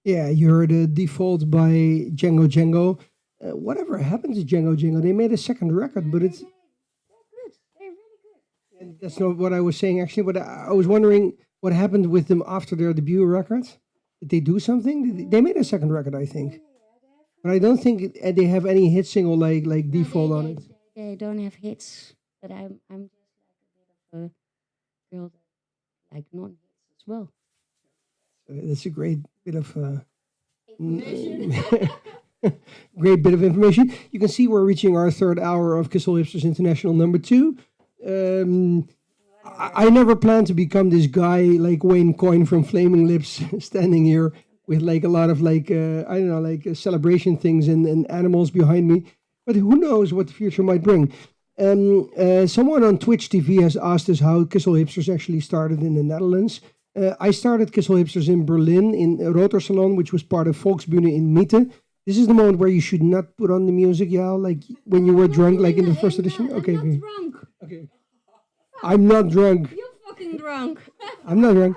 Yeah, you heard Default by Django Django. Whatever happened to Django Django? They made a second record, but it's that's not what I was saying actually. But I was wondering what happened with them after their debut record. Did they do something? They made a second record, I think, but I don't think they have any hit single like Default on it. They don't have hits, but I'm just like a bit of a girl that like non hits as well. That's a great bit of great bit of information. You can see we're reaching our third hour of Kissel Hipsters International number 2. I never planned to become this guy like Wayne Coyne from Flaming Lips, standing here with like a lot of like I don't know, like celebration things and animals behind me. But who knows what the future might bring. Someone on Twitch TV has asked us how Kissel Hipsters actually started in the Netherlands. I started Kissel Hipsters in Berlin in Rotorsalon, which was part of Volksbühne in Mitte. This is the moment where you should not put on the music, yeah, like when you were drunk, like in the first edition. Okay, I'm okay. not drunk. Okay. I'm not drunk. You're fucking drunk. I'm not drunk.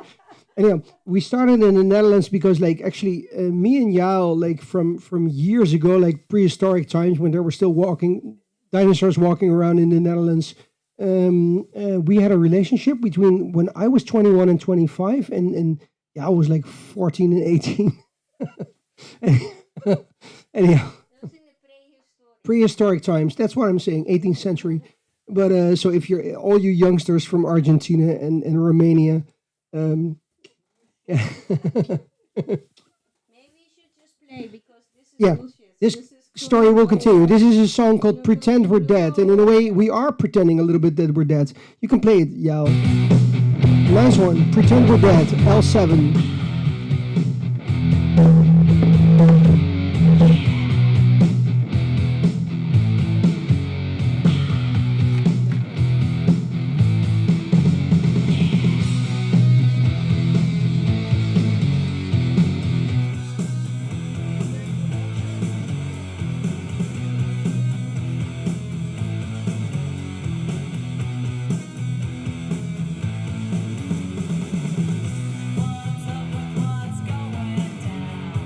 Anyhow, we started in the Netherlands because, like, actually, me and Yael, like, from years ago, like prehistoric times when there were still dinosaurs walking around in the Netherlands. We had a relationship between when I was 21 and 25, and Yael was like 14 and 18. Anyhow, prehistoric times. That's what I'm saying. 18th century. But so if you're all you youngsters from Argentina and Romania, yeah. Play because this is Yeah, bullshit. this story will continue. This is a song called Pretend We're Dead. And in a way, we are pretending a little bit that we're dead. You can play it, Yao. Nice one. Pretend We're Dead, L7. What's going down?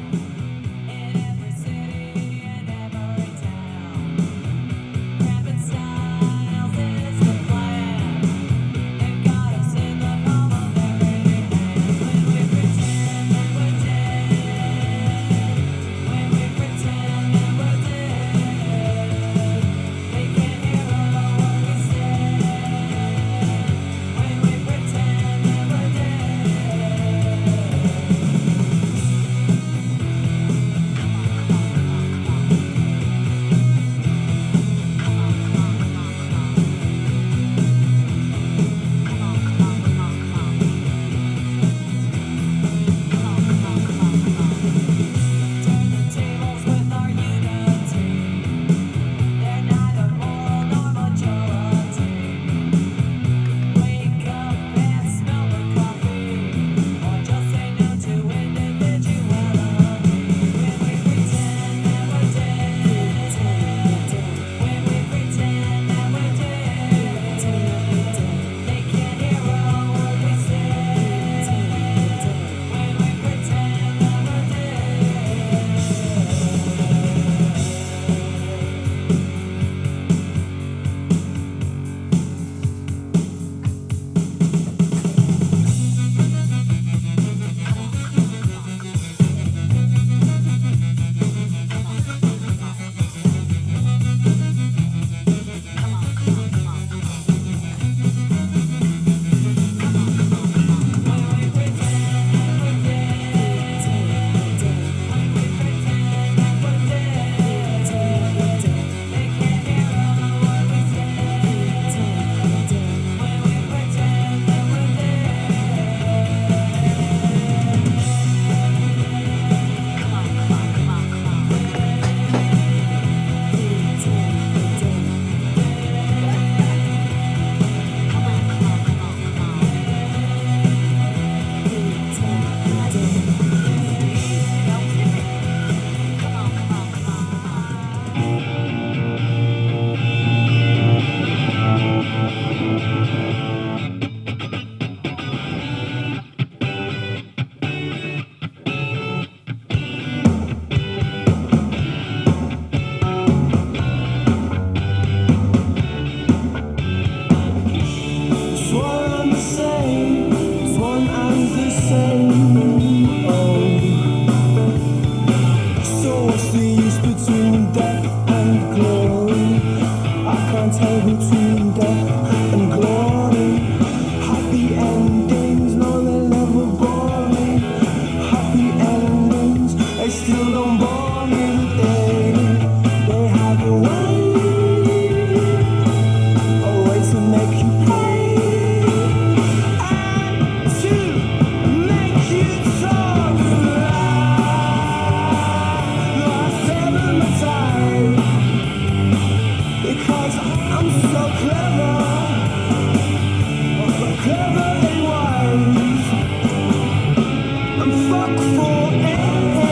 fuck forever.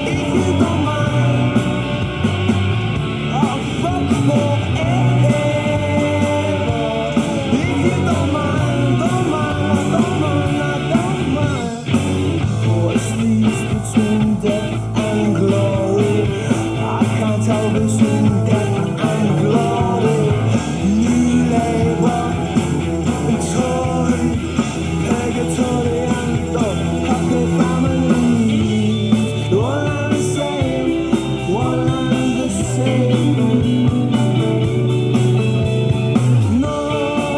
If you don't mind, I'll fuck forever. If you don't mind, don't mind, don't mind, I don't mind. What's these between death and glory? I can't tell between death and glory. New labor and Tory, purgatory and the happy families. One and the same, one and the same. No,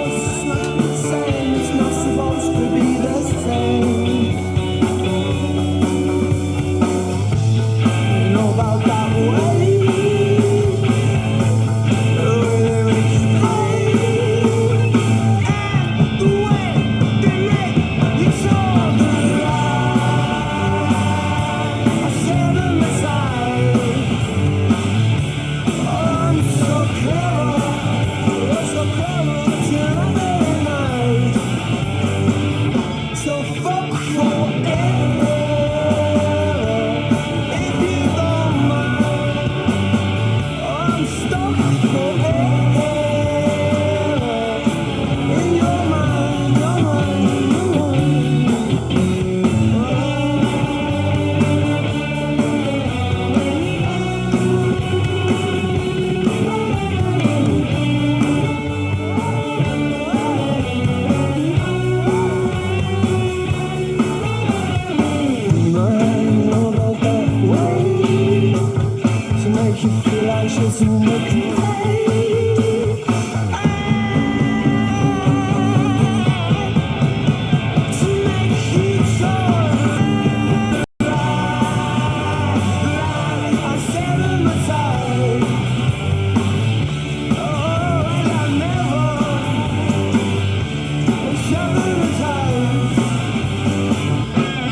it's not the same, it's not supposed to be the same. You know about that way. The way they make you pay. And the way they make you talk the lie. I said them aside. Oh, I'm so clever. You're so clever till I'm very nice. So fuck forever. If you don't mind, I'm stuck forever. In your mind, your mind, your mind, all of that way. To make you feel anxious and make you pay. To make you talk I said them aside. Oh, and I never shut them aside.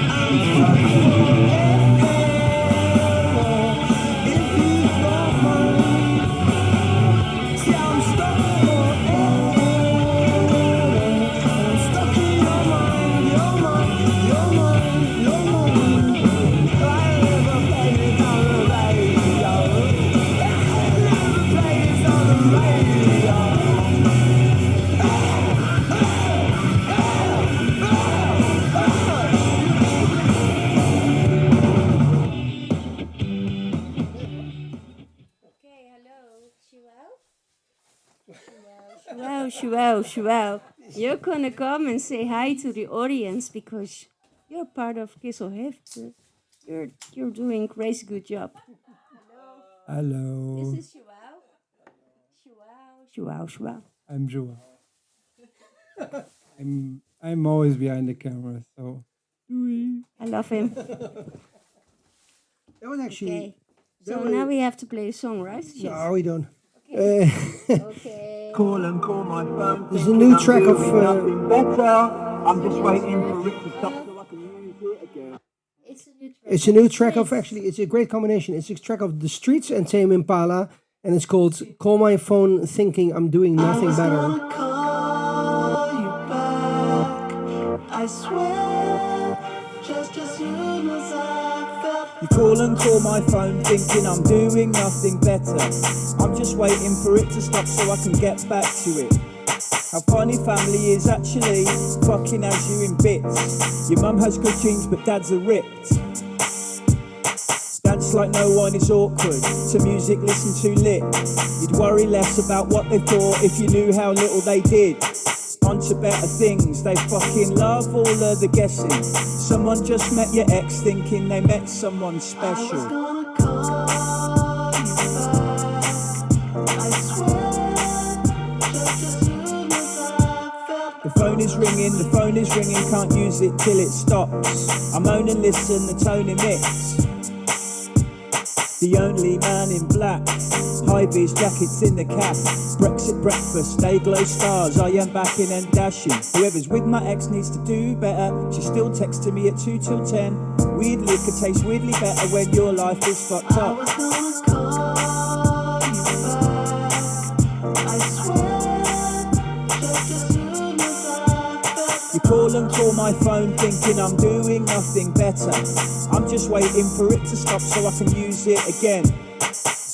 I'm fucked forever. If you don't mind. See, I'm stuck forever. I'm stuck in your mind, your mind, your mind, your mind. I never played it on the radio. I never played it on the radio. Shuel. You're gonna come and say hi to the audience because you're part of Kissel Hipsters. You're doing crazy good job. Hello. This is Shuel. I'm Joel. I'm always behind the camera, so I love him. That was actually. Okay. So now we have to play a song, right? No, we don't. Okay. Call and call my phone. This is a new track of. Nothing better. I'm just waiting for it to stop so I can use it again. It's a new track of. Actually, it's a great combination. It's a track of The Streets and Tame Impala, and it's called "Call My Phone Thinking I'm Doing Nothing Better." Call you back. I swear, just as soon as I felt. You call and call my phone thinking I'm doing nothing better. I'm just waiting for it to stop so I can get back to it. How funny family is actually fucking has you in bits. Your mum has good genes but dad's are ripped. Dance like no one is awkward. To music listen too lit. You'd worry less about what they thought if you knew how little they did. On to better things, they fucking love all of the guessing. Someone just met your ex thinking they met someone special. The phone is ringing, can't use it till it stops. I moan and listen, the tone emits. The only man in black, high-vis jackets in the cap. Brexit breakfast, day glow stars, I am backing and dashing. Whoever's with my ex needs to do better. She's still texting me at 2 till 10. Weird liquor tastes weirdly better when your life is fucked up. You call and call my phone thinking I'm doing nothing better. I'm just waiting for it to stop so I can use it again.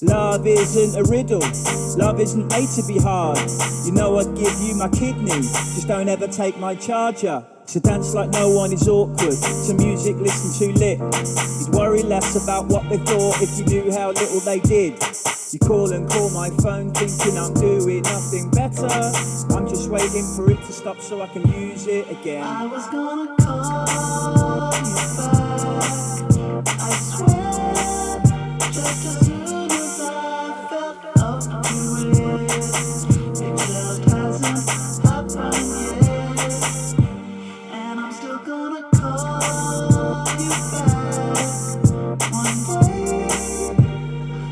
Love isn't a riddle, love isn't made to be hard. You know I'd give you my kidney, just don't ever take my charger. So dance like no one is awkward, to music listen too lit. You'd worry less about what they thought if you knew how little they did. You call and call my phone thinking I'm doing nothing better. I'm just waiting for it to stop so I can use it again. I was gonna call you back, I swear, just as soon as I felt up to it. It just hasn't happened yet, and I'm still gonna call you back one day,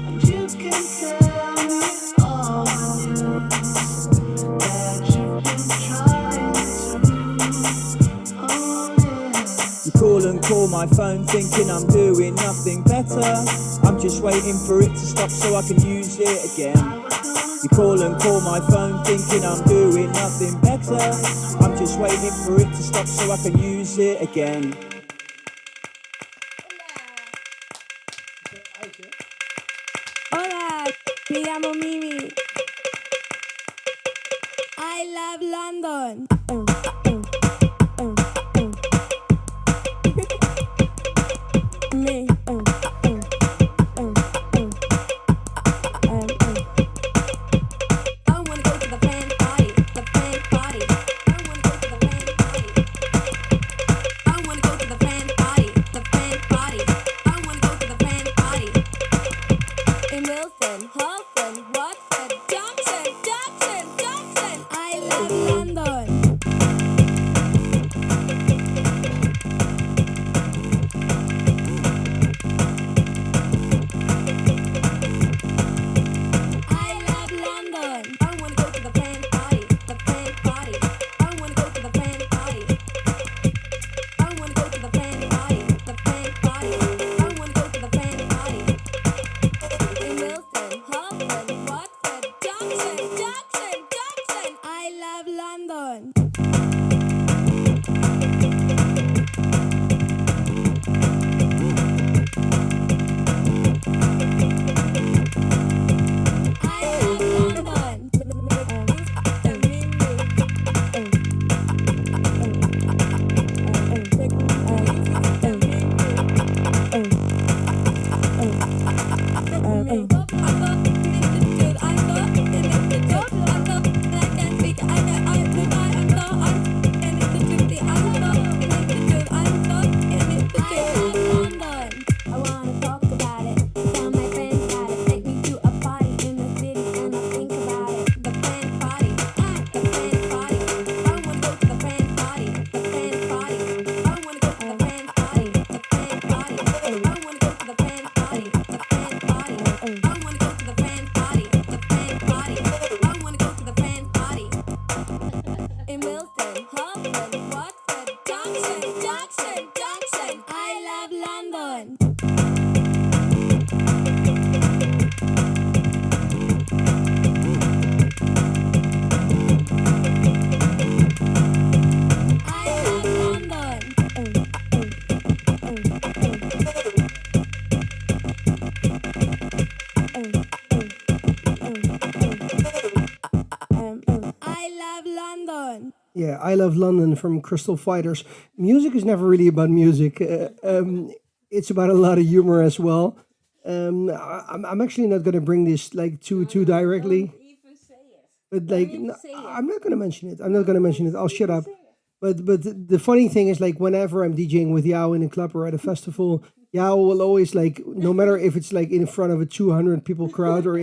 and you can tell me all the news that you've been trying to. Oh yeah. You call and call my phone thinking I'm doing nothing better. I'm just waiting for it to stop so I can use it again. You call and call my phone thinking I'm doing nothing better. I'm just waiting for it to stop so I can use it again. Hola, me llamo Mimi. I love London. Me. I wanna go to the fan party, the fan party. I wanna go to the fan party. I wanna go to the fan party, the fan party. I wanna go to the fan party. In Wilson, Halston, Watford, Junction. I love London. I love London. I wanna go to the fan party, the fan party. I wanna go to the fan party. I wanna go to the fan party, the fan party. I wanna go to the fan party. In Wilson, Halston, Watford, Junction. I love London. In Wilson, Halston, Watford, Junction. I love London. I love London. Yeah, I Love London from Crystal Fighters. Music is never really about music. It's about a lot of humor as well. I'm actually not going to bring this like too directly. But like, I'm not going to mention it. I'm not going to mention it. I'll shut up. But the funny thing is, like, whenever I'm DJing with Yao in a club or at a festival, Yao will always, like, no matter if it's like in front of a 200 people crowd or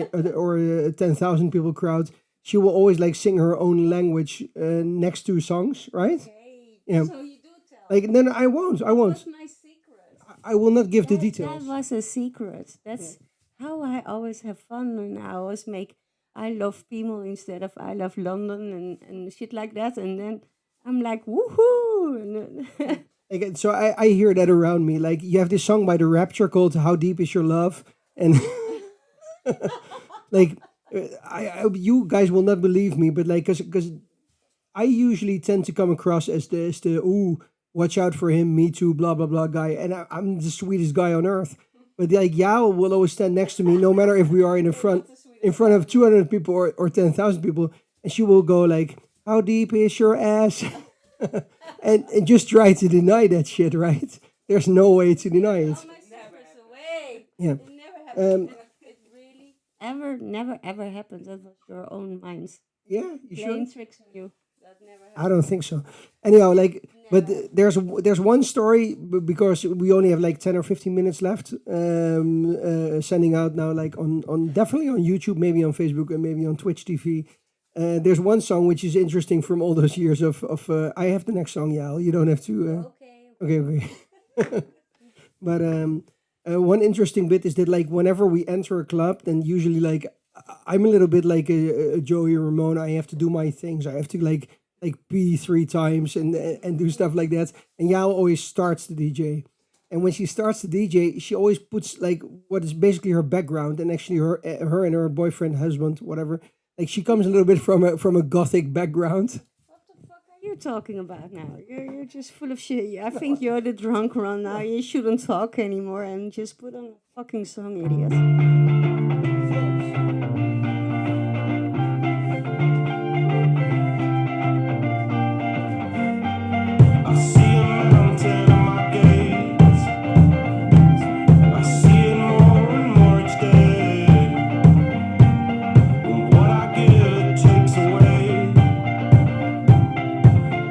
a 10,000 people crowd, she will always like sing her own language next to songs, right? Yeah. So you do tell. Like, then I won't. That's my secret. I will not give the details. That was a secret. That's how I always have fun, and I always make I love people instead of I love London and shit like that. And then I'm like, woohoo! And then Like, so I hear that around me. Like, you have this song by The Rapture called "How Deep Is Your Love," and like, you guys will not believe me, but like, because I usually tend to come across as the ooh, watch out for him, me too, blah blah blah guy, and I'm the sweetest guy on earth. But like Yao will always stand next to me, no matter if we are in front of 200 people or 10,000 people, and she will go like, "How deep is your ass?" and just try to deny that shit, right? There's no way to deny it. Yeah. Um, Never ever happened. That was your own minds yeah, you sure? playing tricks on you. That never I don't think so. Anyhow, like, but there's one story because we only have like 10 or 15 minutes left. Sending out now, like on definitely on YouTube, maybe on Facebook, and maybe on Twitch TV. There's one song which is interesting from all those years of. I have the next song, Yal. You don't have to. Okay. But one interesting bit is that like whenever we enter a club, then usually like I'm a little bit like a Joey Ramone. I have to do my things. I have to like pee 3 times and do stuff like that. And Yao always starts the DJ. And when she starts the DJ, she always puts like what is basically her background, and actually her and her boyfriend, husband, whatever. Like she comes a little bit from a gothic background. you talking about now? You're just full of shit. I think you're the drunk one now. You shouldn't talk anymore and just put on a fucking song, idiot. I see a mountain in my gaze. I see it more and more each day. And what I give takes away.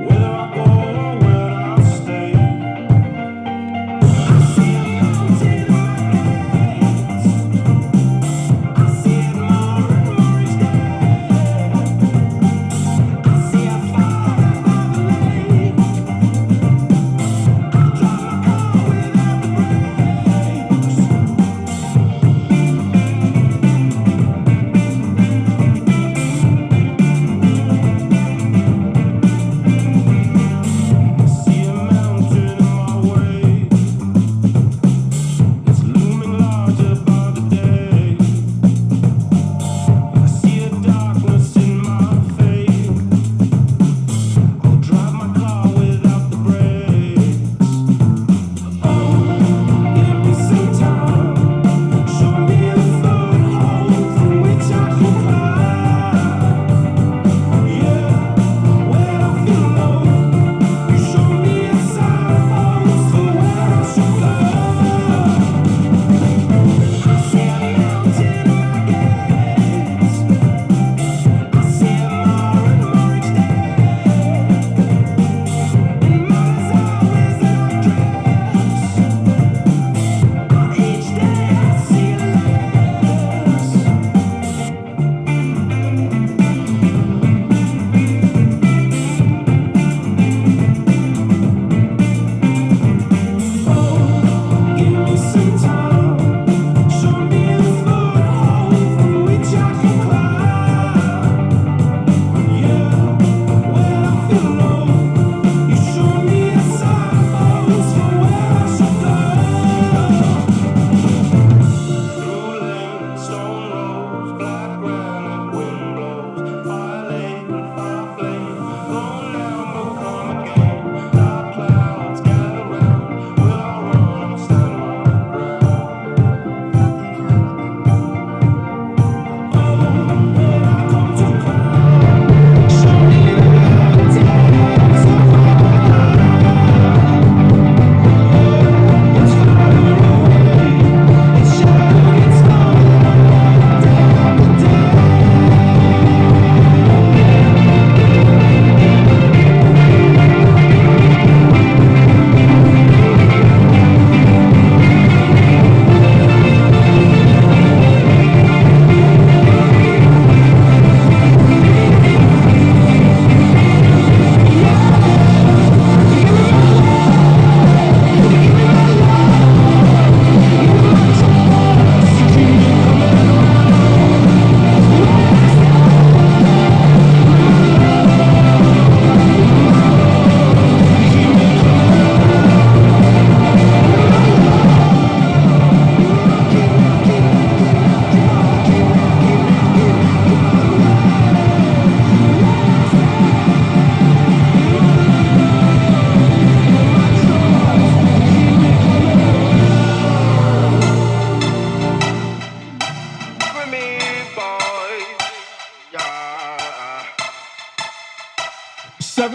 Whether I go or whether I stay. I see a mountain in my gaze.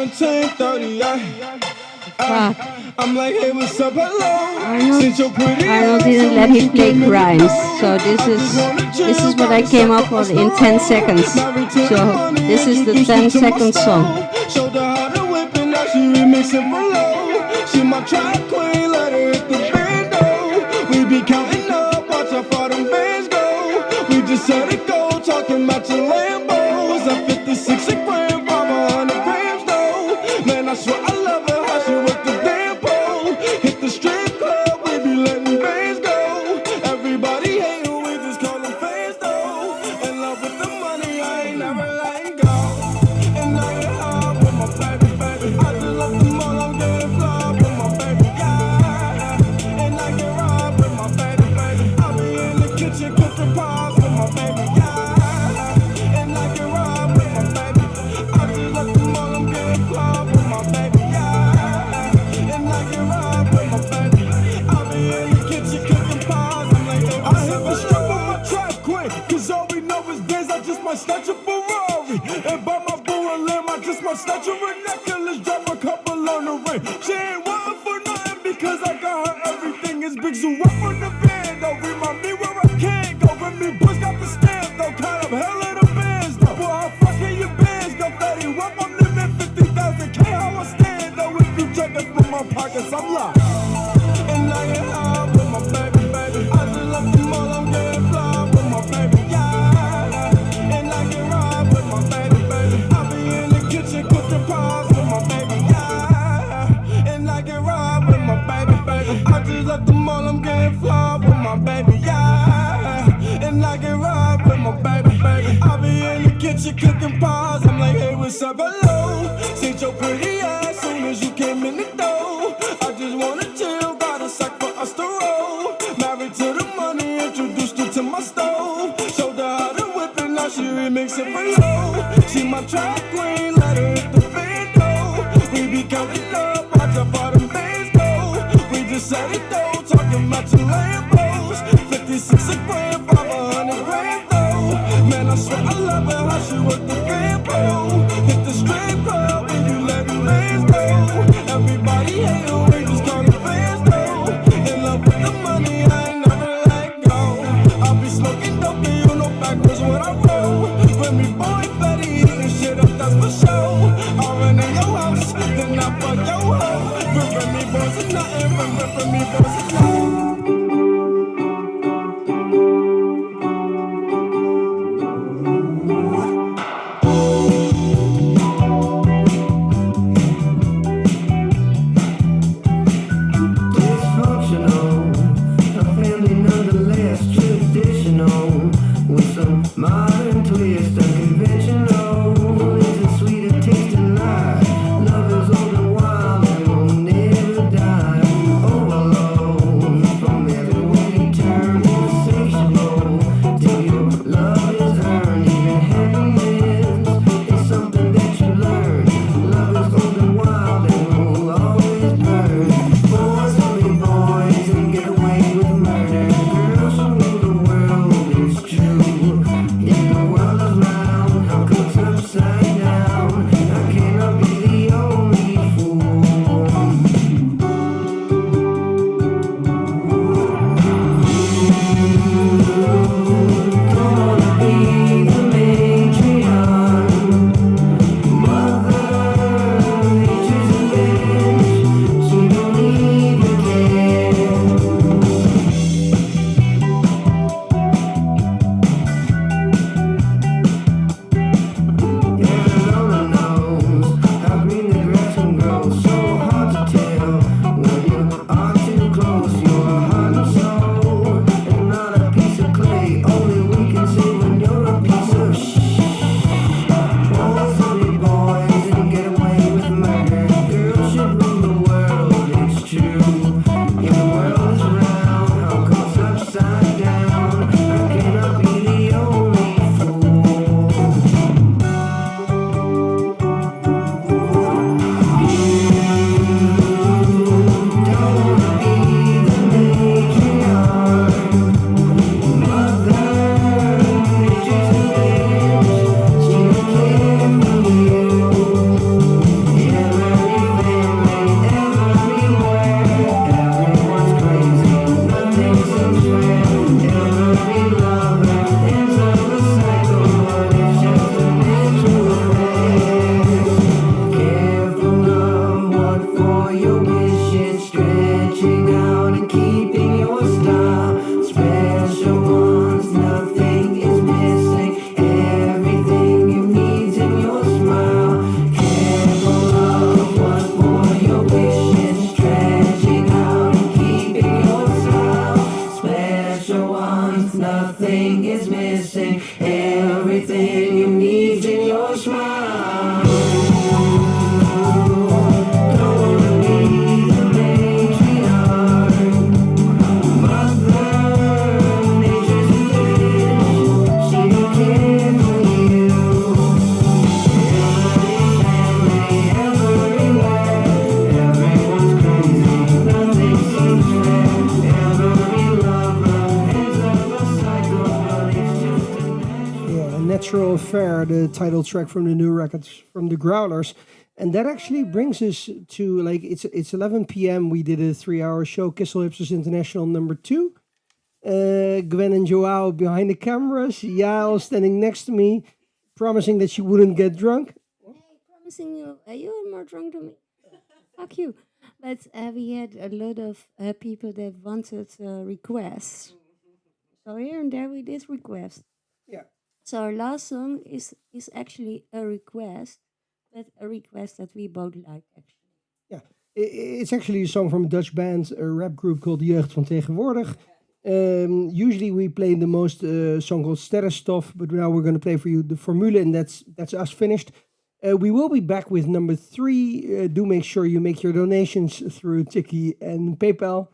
1938. I'm like, hey, what's up, hello? Since you're pretty Arnold didn't let him play crimes, so this is what I came up with in 10 seconds. So this is the 10-second song. Showed her how to whip and now she remixing for low. She my track queen, let her hit the bando. We be counting up, watch how far them bands go. We just set it go, talking about your Lambos. At 56 a gram, 500 grams though. Man, I swear I love her, how she work the damn pole. Hit the strip club, we be letting bands go. Everybody hate who we just call them fans though. In love with the money, I ain't never letting go. And I get high with my baby, baby. I just love them all, I'm getting fly with my baby, yeah. And I get ride with my baby, baby. I be in the kitchen cooking pies with my baby, yeah. And I get ride with my baby. I just love them all, I'm getting fly with my baby, yeah. And I get ride with my baby. I be in the kitchen cooking pies. I'm like, hey, I have a strap on my track queen, cause all we know is days I just might snatch a Ferrari. And by my boo and limb, I just might snatch her a necklace, drop a couple on the ring. She ain't wantin' for nothing because I got her everything. Is big zoo up on the band, though. Remind me where I can't go. When me boys got the stamp, though. Kind of hell of the bands, though. Boy, how fucking your bands go? 30 up, I'm living 50,000 K. How I stand, though. If you check it from my pockets, I'm locked. And I get high with my baby, baby. I just love them all, I'm getting fly with my baby, yeah. And I get ride with my baby, baby. I be in the kitchen cooking pies with my baby, yeah. And I get ride with my baby, baby. I just love them all, I'm getting fly with my baby, yeah. And I get ride with my baby, baby. I be in the kitchen cooking pies. I'm like, hey, what's up, hello? Since your pretty ass soon as you came in the door. I just wanna chill, got a sack for us to roll. Married to the money, introduced her to my stove. Showed her how to whip it, now she remix it for low. She my track queen, let her hit the bando. We be counting up, watch how far them bands go. We just set it though, talking about your Lambos. 56 a gram, 500 grams though. Man, I swear I love her, how she work the damn pole. Hit the strip club, and you let them bands go. Everybody hate her, we just call them fans though. In love with the money, I ain't never let go. I be smoking dope, and you know backwards when I roll. With me boy Betty, eating shit up, that's for sure. I run in your house, then I fuck your hoe. Ripping me boys is nothing, ripping me boys is nothing. Dysfunctional, a family nonetheless traditional, with some modern twist, unconventional. It's a sweeter tasting lie. Love is old and wild and will never die. Overload. for your wishes, stretching out and keeping your style. Special ones, nothing is missing. Everything you need's in your smile. Careful of what for your wishes, stretching out and keeping your style. Special ones, nothing is missing. Everything you need's in your smile. Natural Affair, the title track from the new record from the Growlers. And that actually brings us to, like, it's 11 p.m. We did a 3-hour show, Kissel Hipsters International #2. Gwen and Joao behind the cameras. Yael standing next to me, promising that she wouldn't get drunk. Promising you, you are more drunk than me. Fuck you. But we had a lot of people that wanted requests. So here and there we did requests. Yeah. So our last song is actually a request, but a request that we both like, actually. Yeah, it's actually a song from a Dutch band, a rap group called Jeugd van Tegenwoordig. Usually we play the most song called Sterrenstof, but now we're going to play for you the Formule, and that's us finished. We will be back with number 3. Do make sure you make your donations through Tiki and PayPal.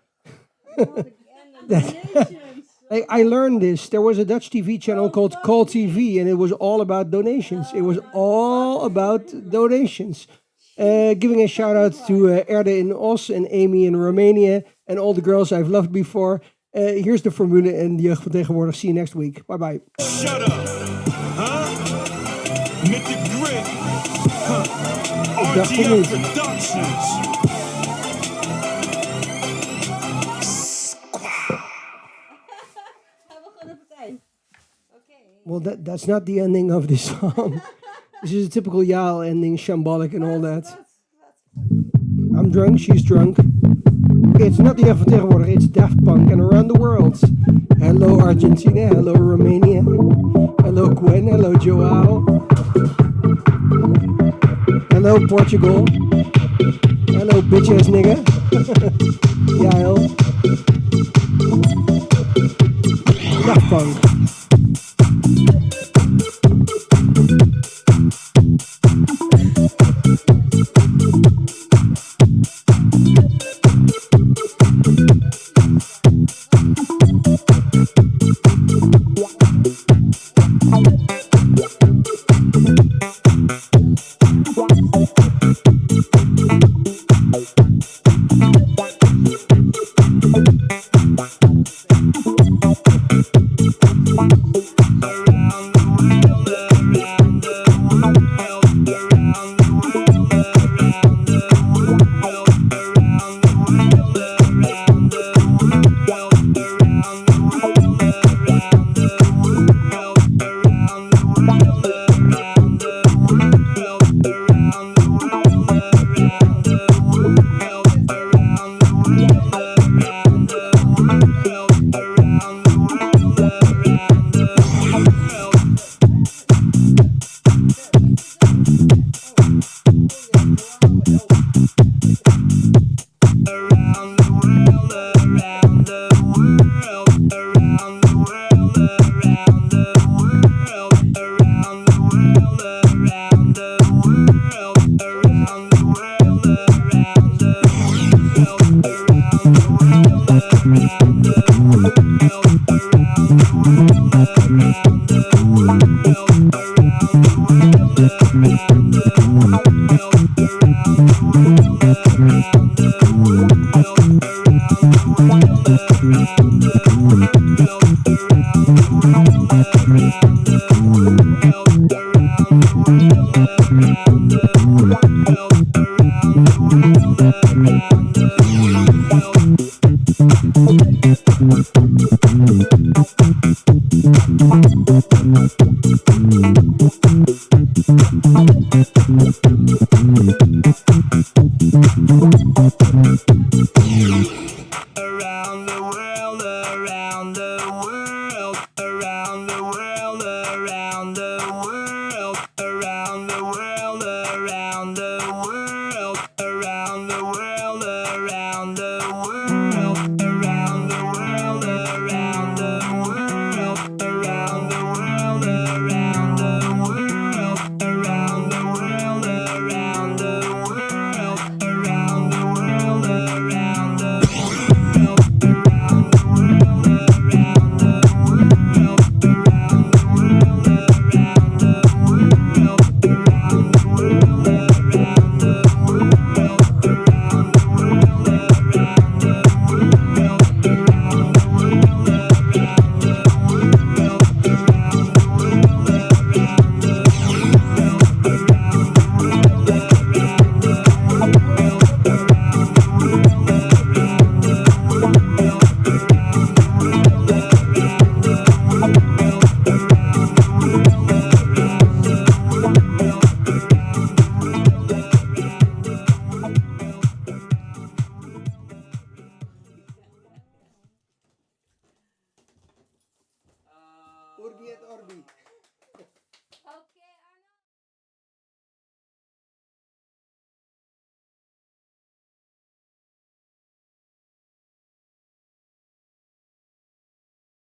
I learned this. There was a Dutch TV channel called Call TV, and it was all about donations. It was all about donations. Giving a shout out to Erde in Os and Amy in Romania and all the girls I've loved before. Here's de Formule en de Jeugd van Tegenwoordig. See you next week. Bye bye. Shut up, huh? Mythic Grit, huh? RTF Productions. Well, that's not the ending of this song. This is a typical Yael ending, shambolic and all that. I'm drunk, she's drunk. It's not the Jeugd van Tegenwoordig, it's Daft Punk and Around the World. Hello Argentina, hello Romania, hello Gwen, hello Joao. Hello Portugal. Hello bitch ass nigga. Yael. Daft Punk. Thank you.